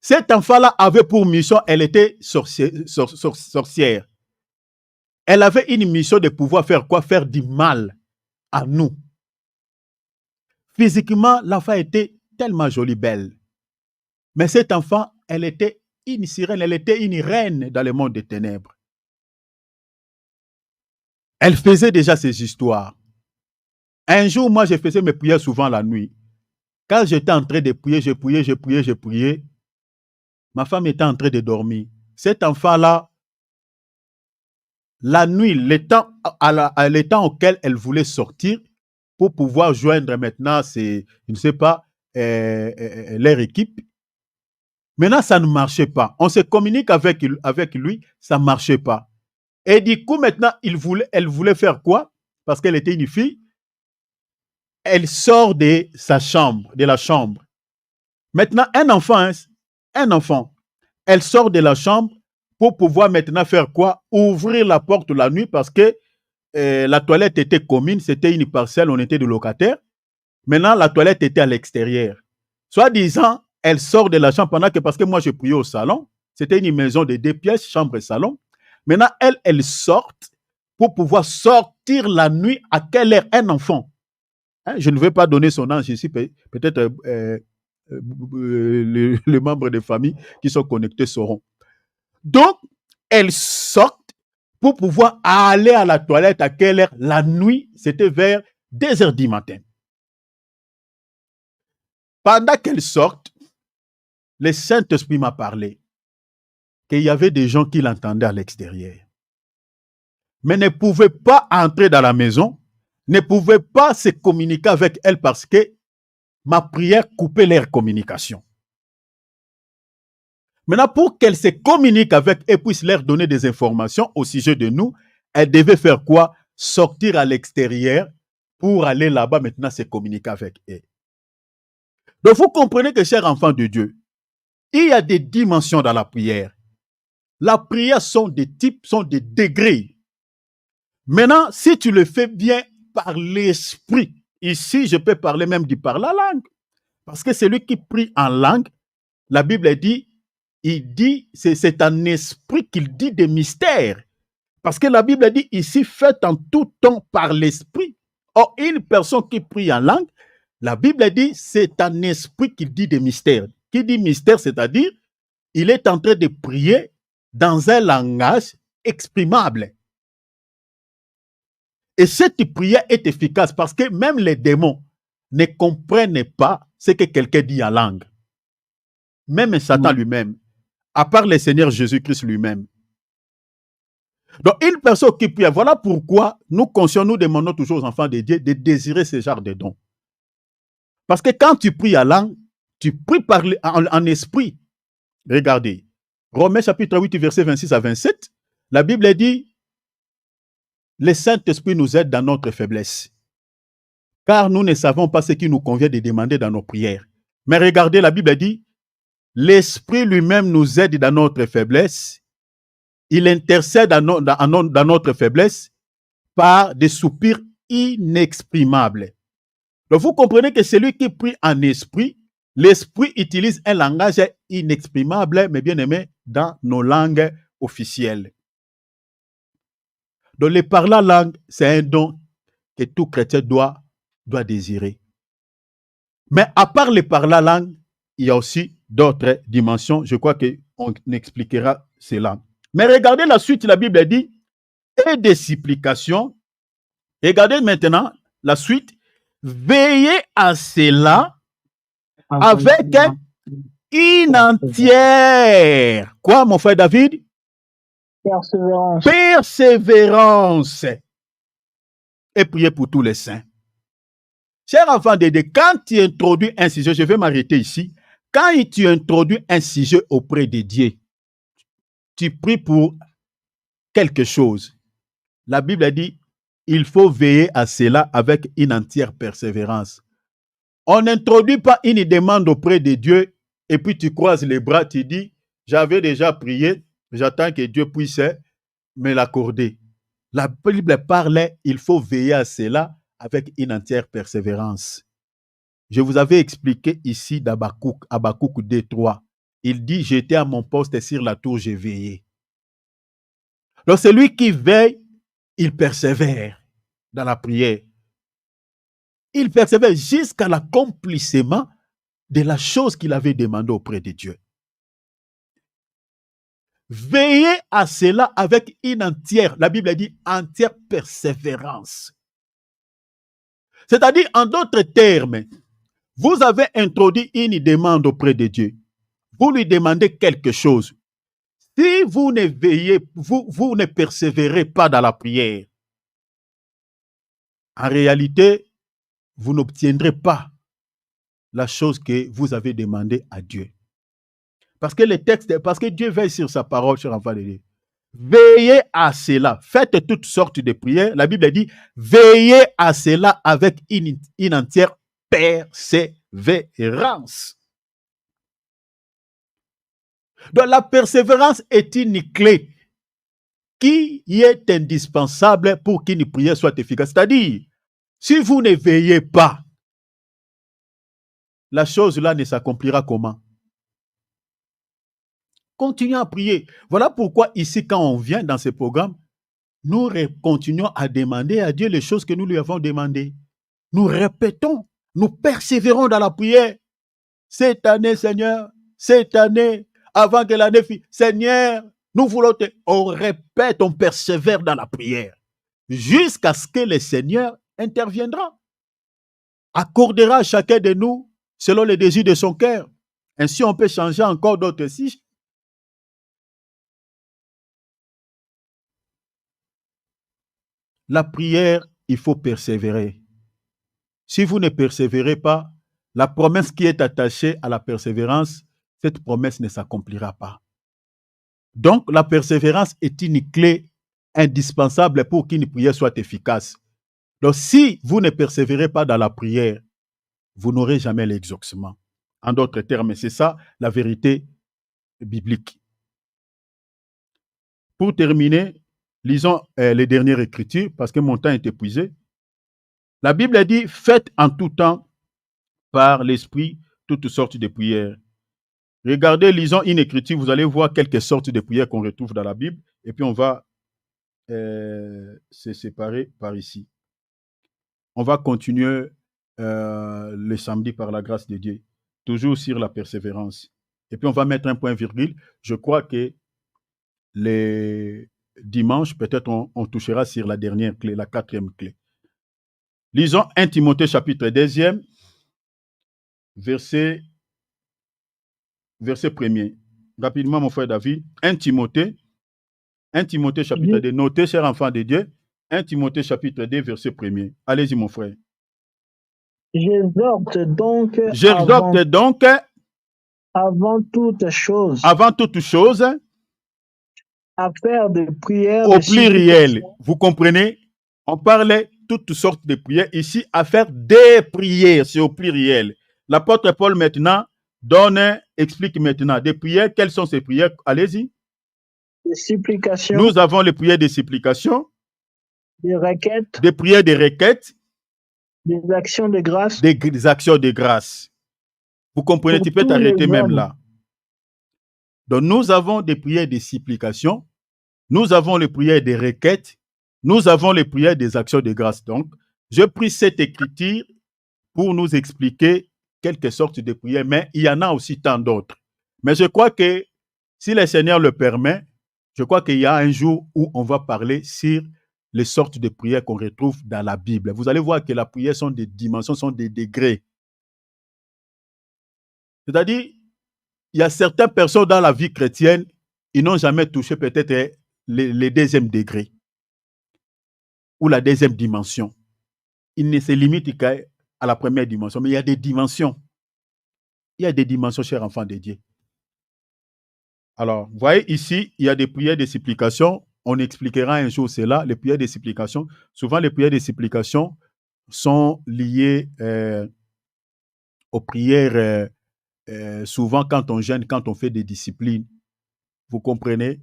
Cet enfant-là avait pour mission, elle était sorcière. Elle avait une mission de pouvoir faire quoi? Faire du mal à nous. Physiquement, l'enfant était tellement jolie, belle. Mais cet enfant, elle était une sirène, elle était une reine dans le monde des ténèbres. Elle faisait déjà ses histoires. Un jour, moi, je faisais mes prières souvent la nuit. Quand j'étais en train de prier, je priais. Ma femme était en train de dormir. Cet enfant-là, la nuit, le temps auquel elle voulait sortir pour pouvoir joindre maintenant, je ne sais pas, leur équipe, Maintenant, ça ne marchait pas. On se communique avec lui, ça ne marchait pas. Et du coup, maintenant, elle voulait faire quoi? Parce qu'elle était une fille. Elle sort de la chambre. Maintenant, un enfant, elle sort de la chambre pour pouvoir maintenant faire quoi? Ouvrir la porte la nuit parce que la toilette était commune, c'était une parcelle, on était de locataires. Maintenant, la toilette était à l'extérieur. Soi-disant, elle sort de la chambre pendant que, parce que moi, je priais au salon. C'était une maison de 2 pièces, chambre et salon. Maintenant, elle sort pour pouvoir sortir la nuit. À quelle heure? Un enfant. Hein, je ne vais pas donner son âge ici. Peut-être les membres des familles qui sont connectés sauront. Donc, elle sort pour pouvoir aller à la toilette. À quelle heure? La nuit, c'était vers 2 heures du matin. Pendant qu'elle sorte, le Saint-Esprit m'a parlé qu'il y avait des gens qui l'entendaient à l'extérieur, mais ne pouvaient pas entrer dans la maison, ne pouvaient pas se communiquer avec elle parce que ma prière coupait leur communication. Maintenant, pour qu'elle se communique avec et puisse leur donner des informations au sujet de nous, elle devait faire quoi? Sortir à l'extérieur pour aller là-bas maintenant se communiquer avec eux. Donc, vous comprenez que, chers enfants de Dieu, il y a des dimensions dans la prière. La prière sont des types, sont des degrés. Maintenant, si tu le fais bien par l'esprit, ici, je peux parler même par la langue. Parce que celui qui prie en langue, la Bible dit, c'est un esprit qu'il dit des mystères. Parce que la Bible dit ici, faites en tout temps par l'esprit. Or, une personne qui prie en langue, la Bible dit, c'est un esprit qui dit des mystères. Qui dit mystère, c'est-à-dire, il est en train de prier dans un langage exprimable. Et cette prière est efficace parce que même les démons ne comprennent pas ce que quelqu'un dit en langue. Même Satan lui-même, à part le Seigneur Jésus-Christ lui-même. Donc, une personne qui prie, voilà pourquoi nous conscients, nous demandons toujours aux enfants de Dieu de désirer ce genre de dons. Parce que quand tu pries en langue, tu pries en esprit. Regardez, Romains chapitre 8, verset 26 à 27, la Bible dit, le Saint-Esprit nous aide dans notre faiblesse. Car nous ne savons pas ce qui nous convient de demander dans nos prières. Mais regardez, la Bible dit, l'Esprit lui-même nous aide dans notre faiblesse. Il intercède dans notre faiblesse par des soupirs inexprimables. Donc vous comprenez que celui qui prie en esprit, l'Esprit utilise un langage inexprimable, mais bien aimé, dans nos langues officielles. Donc le parler la langue, c'est un don que tout chrétien doit désirer. Mais à part le parler la langue, il y a aussi d'autres dimensions. Je crois qu'on expliquera cela. Mais regardez la suite, la Bible dit, et des supplications. Regardez maintenant la suite. Veillez à cela avec une entière. Quoi, mon frère David? Persévérance. Persévérance. Et priez pour tous les saints. Cher enfant de Dieu, quand tu introduis un sujet, je vais m'arrêter ici. Quand tu introduis un sujet auprès de Dieu, tu pries pour quelque chose. La Bible dit, il faut veiller à cela avec une entière persévérance. On n'introduit pas une demande auprès de Dieu et puis tu croises les bras, tu dis, j'avais déjà prié, j'attends que Dieu puisse me l'accorder. La Bible parle, il faut veiller à cela avec une entière persévérance. Je vous avais expliqué ici d'Habakkuk, Habakkuk 2:3. Il dit, j'étais à mon poste sur la tour, j'ai veillé. Donc celui qui veille, il persévère dans la prière. Il persévère jusqu'à l'accomplissement de la chose qu'il avait demandé auprès de Dieu. Veillez à cela avec une entière, la Bible dit entière persévérance. C'est-à-dire, en d'autres termes, vous avez introduit une demande auprès de Dieu. Vous lui demandez quelque chose. Si vous ne veillez, vous ne persévérez pas dans la prière, en réalité, vous n'obtiendrez pas la chose que vous avez demandée à Dieu. Parce que Dieu veille sur sa parole, cher enfant de Dieu. Veillez à cela. Faites toutes sortes de prières. La Bible dit, veillez à cela avec une entière persévérance. Donc la persévérance est une clé qui est indispensable pour qu'une prière soit efficace. C'est-à-dire, si vous ne veillez pas, la chose là ne s'accomplira comment? Continuez à prier. Voilà pourquoi ici, quand on vient dans ce programme, nous continuons à demander à Dieu les choses que nous lui avons demandées. Nous répétons, nous persévérons dans la prière. Cette année, Seigneur, cette année, avant que l'année finisse, Seigneur, nous voulons te... On répète, on persévère dans la prière jusqu'à ce que le Seigneur interviendra. Accordera à chacun de nous selon les désirs de son cœur. Ainsi, on peut changer encore d'autres signes. La prière, il faut persévérer. Si vous ne persévérez pas, la promesse qui est attachée à la persévérance, cette promesse ne s'accomplira pas. Donc, la persévérance est une clé indispensable pour qu'une prière soit efficace. Donc, si vous ne persévérez pas dans la prière, vous n'aurez jamais l'exaucement. En d'autres termes, c'est ça la vérité biblique. Pour terminer, lisons les dernières écritures, parce que mon temps est épuisé. La Bible dit, faites en tout temps par l'Esprit toutes sortes de prières. Regardez, lisons une écriture, vous allez voir quelques sortes de prières qu'on retrouve dans la Bible, et puis on va se séparer par ici. On va continuer le samedi par la grâce de Dieu, toujours sur la persévérance. Et puis on va mettre un point virgule. Je crois que les dimanches, peut-être on touchera sur la dernière clé, la quatrième clé. Lisons 1 Timothée chapitre 2, verset 1er. Rapidement, mon frère David. 1 Timothée chapitre 2. Notez, chers enfants de Dieu. 1 Timothée chapitre 2, verset 1er. Allez-y, mon frère. J'exhorte donc avant toute chose à faire des prières au pluriel. Vous comprenez? On parlait toutes sortes de prières. Ici, à faire des prières, c'est au pluriel. L'apôtre Paul maintenant explique maintenant des prières. Quelles sont ces prières? Allez-y. Des supplications. Nous avons les prières de supplication. Des requêtes. Des prières de requêtes. Des actions de grâce. Des actions de grâce. Vous comprenez? Tu peux t'arrêter même là. Donc, nous avons des prières de supplication. Nous avons les prières des requêtes. Nous avons les prières des actions de grâce. Donc, je prie cette écriture pour nous expliquer quelques sortes de prières, mais il y en a aussi tant d'autres. Mais je crois que si le Seigneur le permet, je crois qu'il y a un jour où on va parler sur les sortes de prières qu'on retrouve dans la Bible. Vous allez voir que la prière sont des dimensions, sont des degrés. C'est-à-dire, il y a certaines personnes dans la vie chrétienne, ils n'ont jamais touché peut-être les deuxième degrés ou la deuxième dimension. Ils ne se limitent qu'à la première dimension, mais il y a des dimensions. Il y a des dimensions, chers enfants de Dieu. Alors, vous voyez ici, il y a des prières de supplication. On expliquera un jour cela, les prières de supplication. Souvent, les prières de supplication sont liées aux prières, souvent quand on jeûne, quand on fait des disciplines. Vous comprenez?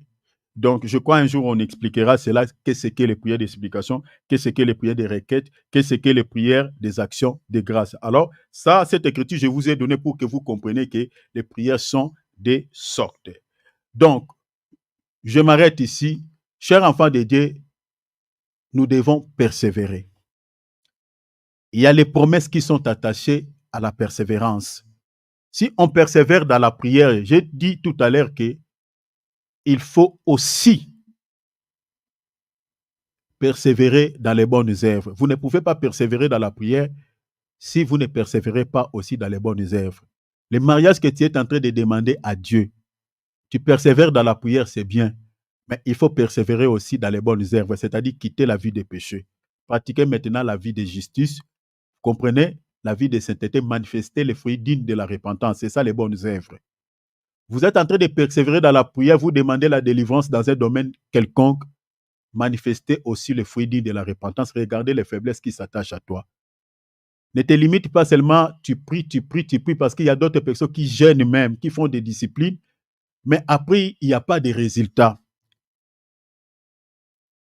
Donc, je crois un jour, on expliquera cela, qu'est-ce que les prières de supplication, qu'est-ce que les prières de requêtes, qu'est-ce que les prières des actions de grâce. Alors, ça, cette écriture, je vous ai donné pour que vous compreniez que les prières sont des sortes. Donc, je m'arrête ici. Chers enfants de Dieu, nous devons persévérer. Il y a les promesses qui sont attachées à la persévérance. Si on persévère dans la prière, j'ai dit tout à l'heure que il faut aussi persévérer dans les bonnes œuvres. Vous ne pouvez pas persévérer dans la prière si vous ne persévérez pas aussi dans les bonnes œuvres. Le mariage que tu es en train de demander à Dieu, tu persévères dans la prière, c'est bien, mais il faut persévérer aussi dans les bonnes œuvres, c'est-à-dire quitter la vie des péchés. Pratiquer maintenant la vie de justice, comprenez, la vie de sainteté, manifester les fruits dignes de la repentance, c'est ça les bonnes œuvres. Vous êtes en train de persévérer dans la prière, vous demandez la délivrance dans un domaine quelconque, manifestez aussi le fruit digne de la repentance. Regardez les faiblesses qui s'attachent à toi. Ne te limite pas seulement, tu pries, parce qu'il y a d'autres personnes qui jeûnent même, qui font des disciplines, mais après, il n'y a pas de résultats.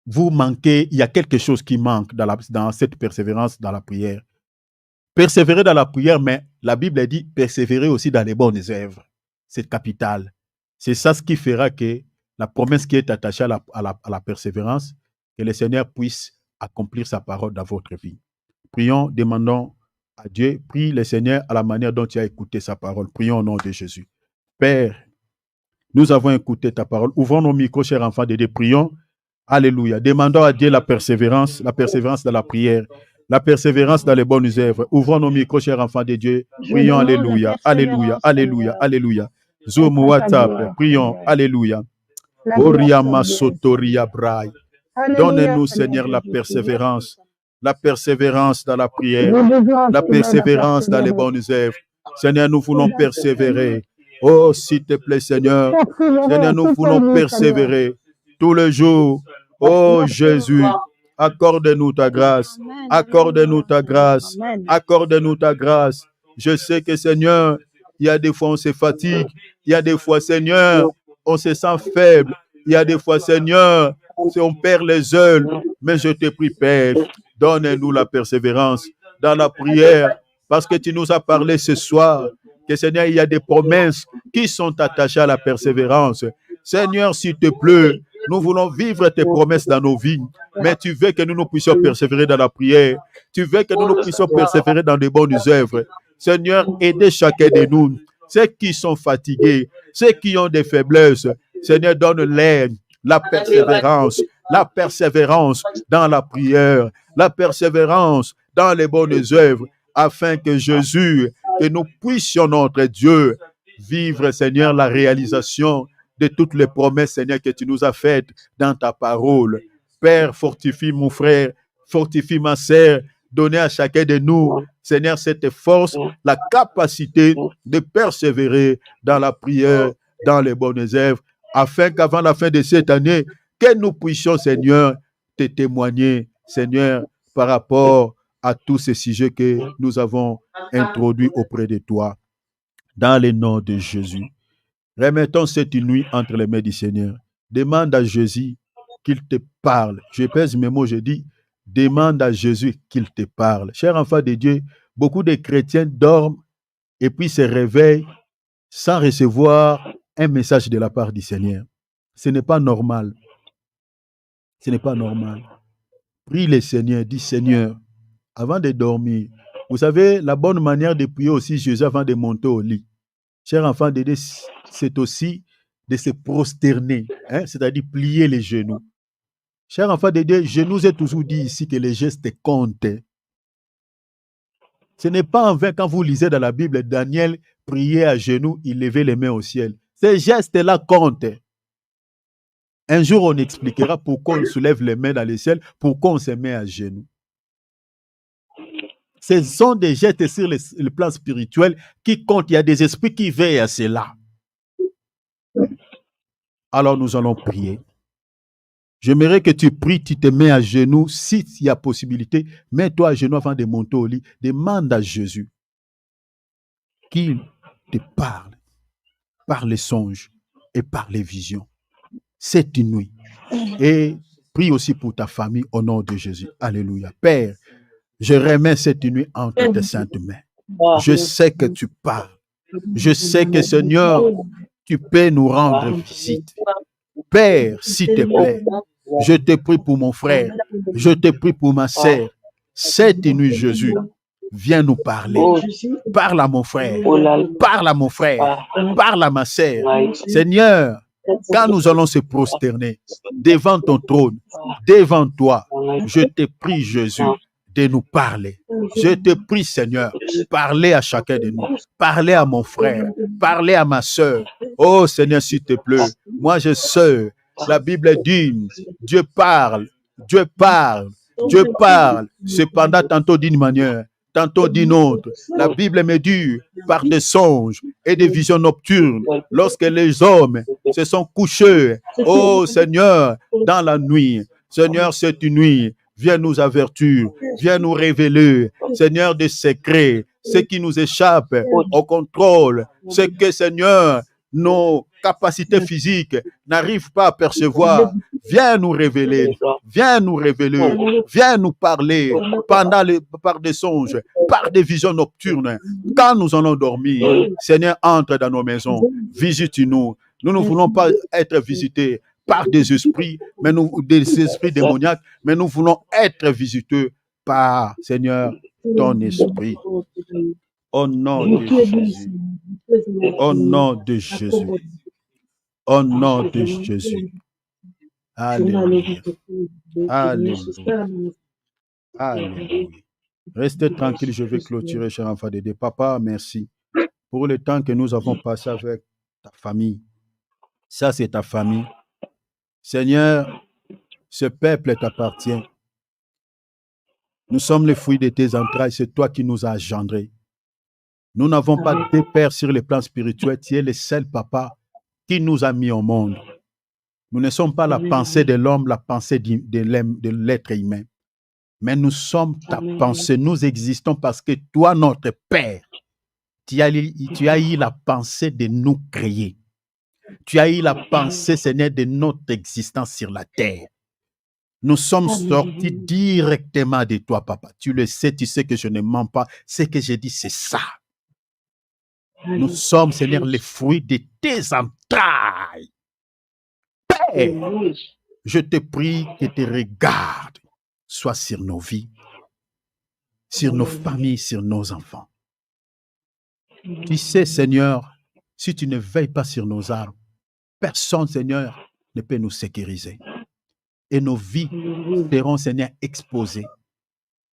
Vous manquez, il y a quelque chose qui manque dans cette persévérance dans la prière. Persévérer dans la prière, mais la Bible dit persévérer aussi dans les bonnes œuvres. C'est capital. C'est ça ce qui fera que la promesse qui est attachée à la persévérance, que le Seigneur puisse accomplir sa parole dans votre vie. Prions, demandons à Dieu, prie le Seigneur à la manière dont tu as écouté sa parole. Prions au nom de Jésus. Père, nous avons écouté ta parole. Ouvrons nos micros, chers enfants de Dieu. Prions. Alléluia. Demandons à Dieu la persévérance dans la prière, la persévérance dans les bonnes œuvres. Ouvrons nos micros, chers enfants de Dieu. Prions. Alléluia. Alléluia. Alléluia. Alléluia. Zoom WhatsApp. Prions. Alléluia. Oriama Sotoria Braille. Donne-nous, Seigneur, la persévérance dans la prière, la persévérance dans les bonnes œuvres. Seigneur, nous voulons persévérer. Oh, s'il te plaît, Seigneur. Seigneur, nous voulons persévérer tous les jours. Oh, Jésus, accorde-nous ta grâce. Accorde-nous ta grâce. Accorde-nous ta grâce. Je sais que, Seigneur, il y a des fois on se fatigue. Il y a des fois, Seigneur, on se sent faible. Il y a des fois, Seigneur, on perd les ailes. Mais je te prie, Père, donne-nous la persévérance dans la prière, parce que tu nous as parlé ce soir que, Seigneur, il y a des promesses qui sont attachées à la persévérance. Seigneur, s'il te plaît, nous voulons vivre tes promesses dans nos vies, mais tu veux que nous puissions persévérer dans la prière. Tu veux que nous puissions persévérer dans de bonnes œuvres. Seigneur, aidez chacun de nous, ceux qui sont fatigués, ceux qui ont des faiblesses. Seigneur, donne-leur la persévérance dans la prière, la persévérance dans les bonnes œuvres, afin que Jésus, que nous puissions, notre Dieu, vivre, Seigneur, la réalisation de toutes les promesses, Seigneur, que tu nous as faites dans ta parole. Père, fortifie mon frère, fortifie ma sœur, donnez à chacun de nous, Seigneur, cette force, la capacité de persévérer dans la prière, dans les bonnes œuvres, afin qu'avant la fin de cette année, que nous puissions, Seigneur, te témoigner, Seigneur, par rapport à tous ces sujets que nous avons introduits auprès de toi. Dans le nom de Jésus. Remettons cette nuit entre les mains du Seigneur. Demande à Jésus qu'il te parle. Je pèse mes mots, je dis, demande à Jésus qu'il te parle. Cher enfant de Dieu, beaucoup de chrétiens dorment et puis se réveillent sans recevoir un message de la part du Seigneur. Ce n'est pas normal. Ce n'est pas normal. Prie le Seigneur, dis Seigneur, avant de dormir. Vous savez, la bonne manière de prier aussi Jésus avant de monter au lit. Cher enfant de Dieu, c'est aussi de se prosterner, c'est-à-dire plier les genoux. Cher enfant de Dieu, je nous ai toujours dit ici que les gestes comptent. Ce n'est pas en vain quand vous lisez dans la Bible, Daniel priait à genoux, il levait les mains au ciel. Ces gestes-là comptent. Un jour, on expliquera pourquoi on soulève les mains dans le ciel, pourquoi on se met à genoux. Ce sont des gestes sur le plan spirituel qui comptent. Il y a des esprits qui veillent à cela. Alors nous allons prier. J'aimerais que tu pries, tu te mets à genoux. S'il y a possibilité, mets-toi à genoux avant de monter au lit. Demande à Jésus qu'il te parle par les songes et par les visions cette nuit. Et prie aussi pour ta famille au nom de Jésus. Alléluia. Père, je remets cette nuit entre tes saintes mains. Je sais que tu parles. Je sais que, Seigneur, tu peux nous rendre visite. Père, s'il te plaît, je te prie pour mon frère. Je te prie pour ma sœur. Cette nuit, Jésus, viens nous parler. Parle à mon frère. Parle à mon frère. Parle à ma sœur. Seigneur, quand nous allons se prosterner devant ton trône, devant toi, je te prie, Jésus, de nous parler. Je te prie, Seigneur, parlez à chacun de nous. Parlez à mon frère. Parlez à ma sœur. Oh, Seigneur, s'il te plaît, moi je sais, la Bible dit, Dieu parle, Dieu parle, Dieu parle. Cependant, tantôt d'une manière, tantôt dit nôtre. La Bible me dit par des songes et des visions nocturnes, lorsque les hommes se sont couchés, oh Seigneur, dans la nuit. Seigneur, cette nuit, viens nous avertir, viens nous révéler, Seigneur, des secrets, ce qui nous échappe au contrôle, ce que, Seigneur, nos capacités physiques n'arrivent pas à percevoir. Viens nous révéler, viens nous révéler, viens nous parler par des songes, par des visions nocturnes. Quand nous allons dormir, Seigneur, entre dans nos maisons, visite-nous. Nous ne voulons pas être visités par des esprits, des esprits démoniaques, mais nous voulons être visités par, Seigneur, ton esprit. Au nom de Jésus. Au nom de Jésus. Au nom de Jésus. Alléluia. Alléluia. Alléluia. Restez tranquille, je vais clôturer, cher enfant de Dieu. Papa, merci pour le temps que nous avons passé avec ta famille. Ça, c'est ta famille. Seigneur, ce peuple t'appartient. Nous sommes les fruits de tes entrailles, c'est toi qui nous as engendrés. Nous n'avons pas de père sur le plan spirituel, tu es le seul papa qui nous a mis au monde. Nous ne sommes pas la pensée de l'homme, la pensée de l'être humain. Mais nous sommes ta pensée, nous existons parce que toi, notre Père, tu as eu la pensée de nous créer. Tu as eu la pensée, Seigneur, de notre existence sur la terre. Nous sommes sortis directement de toi, papa. Tu le sais, tu sais que je ne mens pas. Ce que je dis, c'est ça. Nous sommes, Seigneur, les fruits de tes entrailles. Père, je te prie que tes regards soient sur nos vies, sur nos familles, sur nos enfants. Tu sais, Seigneur, si tu ne veilles pas sur nos âmes, personne, Seigneur, ne peut nous sécuriser. Et nos vies seront, Seigneur, exposées.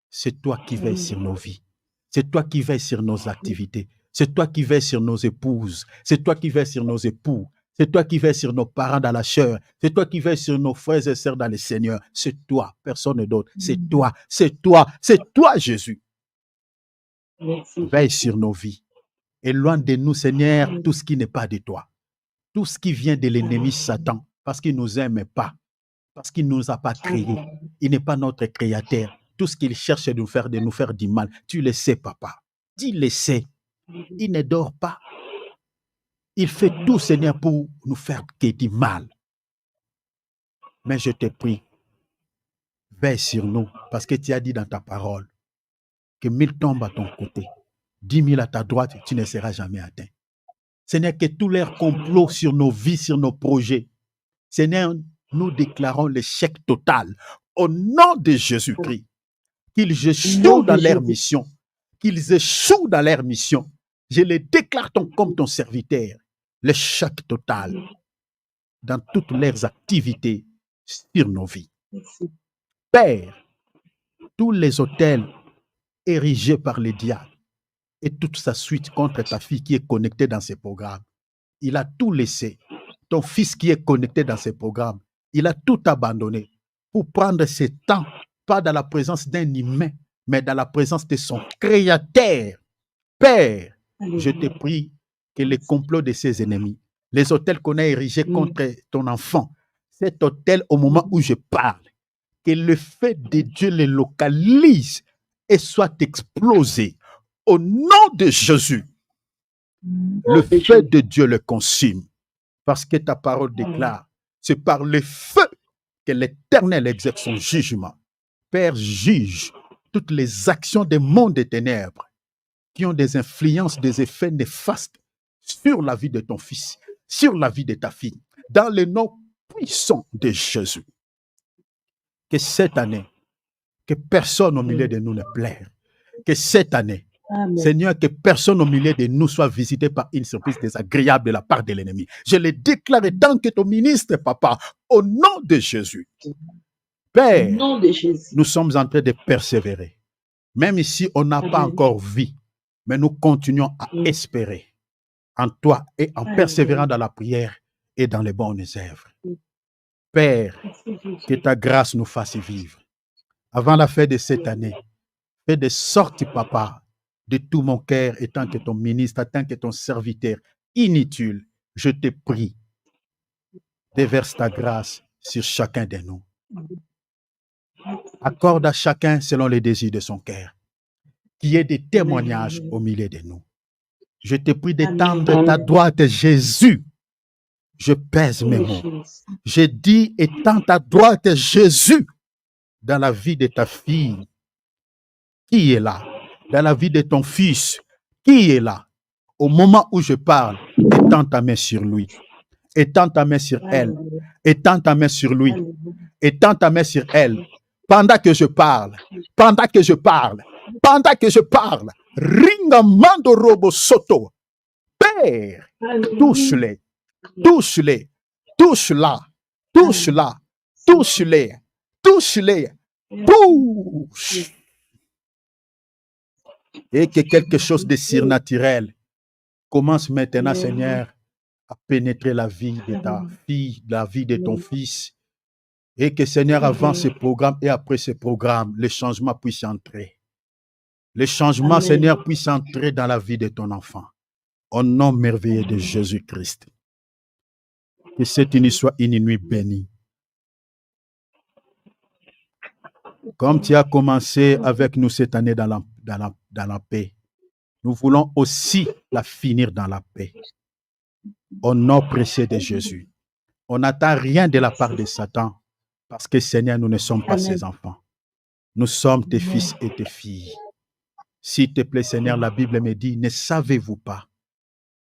C'est toi qui veilles sur nos vies. C'est toi qui veilles sur nos activités. C'est toi qui veilles sur nos épouses. C'est toi qui veilles sur nos époux. C'est toi qui veilles sur nos parents dans la chair. C'est toi qui veilles sur nos frères et sœurs dans le Seigneur. C'est toi, personne d'autre. C'est toi, c'est toi, c'est toi, Jésus. Veille sur nos vies. Éloigne de nous, Seigneur, tout ce qui n'est pas de toi. Tout ce qui vient de l'ennemi Satan, parce qu'il ne nous aime pas, parce qu'il ne nous a pas créés. Il n'est pas notre créateur. Tout ce qu'il cherche de nous faire du mal, tu le sais, papa. Tu le sais. Il ne dort pas. Il fait tout, Seigneur, pour nous faire que du mal. Mais je te prie, veille sur nous, parce que tu as dit dans ta parole que 1000 tombent à ton côté, 10 000 à ta droite, tu ne seras jamais atteint. Seigneur, que tous leurs complots sur nos vies, sur nos projets, Seigneur, nous déclarons l'échec total au nom de Jésus-Christ. Qu'ils échouent dans leur mission. Qu'ils échouent dans leur mission. Je les déclare comme ton serviteur. L'échec total dans toutes leurs activités sur nos vies. Père, tous les autels érigés par les diables et toute sa suite contre ta fille qui est connectée dans ces programmes, il a tout laissé. Ton fils qui est connecté dans ces programmes, il a tout abandonné pour prendre ce temps, pas dans la présence d'un humain, mais dans la présence de son Créateur. Père, je te prie que les complots de ses ennemis, les autels qu'on a érigés contre ton enfant, cet autel au moment où je parle, que le feu de Dieu les localise et soit explosé au nom de Jésus. Le feu de Dieu le consume parce que ta parole déclare, c'est par le feu que l'Éternel exerce son jugement. Père, juge toutes les actions des mondes des ténèbres qui ont des influences, des effets néfastes sur la vie de ton fils, sur la vie de ta fille, dans le nom puissant de Jésus. Que cette année, que personne au milieu de nous ne plaire. Que cette année, Amen. Seigneur, que personne au milieu de nous soit visité par une surprise désagréable de la part de l'ennemi. Je le déclare tant que ton ministre, papa, au nom de Jésus. Père, nom de Jésus. Nous sommes en train de persévérer. Même si on n'a pas encore vu, mais nous continuons à espérer en toi et en persévérant dans la prière et dans les bonnes œuvres. Père, que ta grâce nous fasse vivre. Avant la fin de cette année, Fais de sorte, papa, de tout mon cœur, étant que ton ministre, étant que ton serviteur inutile, je te prie, déverse ta grâce sur chacun de nous. Accorde à chacun selon les désirs de son cœur, qu'il y ait des témoignages au milieu de nous. Je te prie d'étendre ta droite, Jésus. Je pèse mes mots. Je dis, étends ta droite, Jésus, dans la vie de ta fille, qui est là, dans la vie de ton fils, qui est là. Au moment où je parle, étends ta main sur lui. Étends ta main sur elle. Étends ta main sur lui. Étends ta main sur elle. Pendant que je parle, pendant que je parle, pendant que je parle, Ringamando Robo Soto. Père, touche-les, touche-les, touche-la, touche-la, touche-les, touche-les, touche. Et que quelque chose de surnaturel commence maintenant, Seigneur, à pénétrer la vie de ta fille, la vie de ton fils. Et que, Seigneur, avant ce programme et après ce programme, le changement puisse entrer. Le changement, Seigneur, puisse entrer dans la vie de ton enfant. Au nom merveilleux de Jésus-Christ. Que cette nuit soit une nuit bénie. Comme tu as commencé avec nous cette année dans la paix, nous voulons aussi la finir dans la paix. Au nom précieux de Jésus. On n'attend rien de la part de Satan parce que, Seigneur, nous ne sommes pas ses enfants. Nous sommes tes fils et tes filles. S'il te plaît, Seigneur, la Bible me dit, ne savez-vous pas?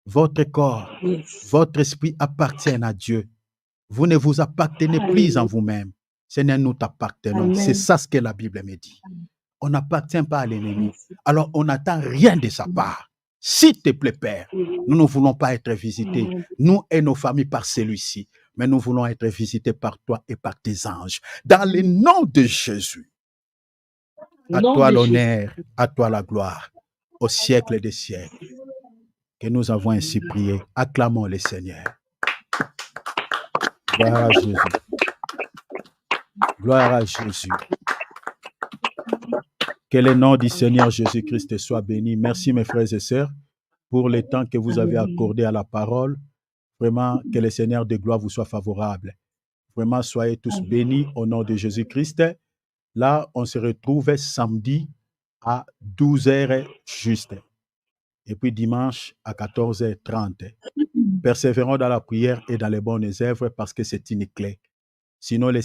Votre corps, votre esprit appartiennent à Dieu. Vous ne vous appartenez plus en vous-même. Seigneur, nous t'appartenons. C'est ça ce que la Bible me dit. On n'appartient pas à l'ennemi. Alors, on n'attend rien de sa part. S'il te plaît, Père, nous ne voulons pas être visités, nous et nos familles, par celui-ci, mais nous voulons être visités par toi et par tes anges. Dans le nom de Jésus. À toi l'honneur, à toi la gloire, au siècle des siècles. Que nous avons ainsi prié. Acclamons le Seigneur. Gloire à Jésus. Gloire à Jésus. Que le nom du Seigneur Jésus-Christ soit béni. Merci mes frères et sœurs pour le temps que vous avez accordé à la parole. Vraiment, que le Seigneur de gloire vous soit favorable. Vraiment, soyez tous bénis au nom de Jésus-Christ. Là, on se retrouve samedi à 12h juste. Et puis dimanche à 14h30. Persévérons dans la prière et dans les bonnes œuvres parce que c'est une clé. Sinon, les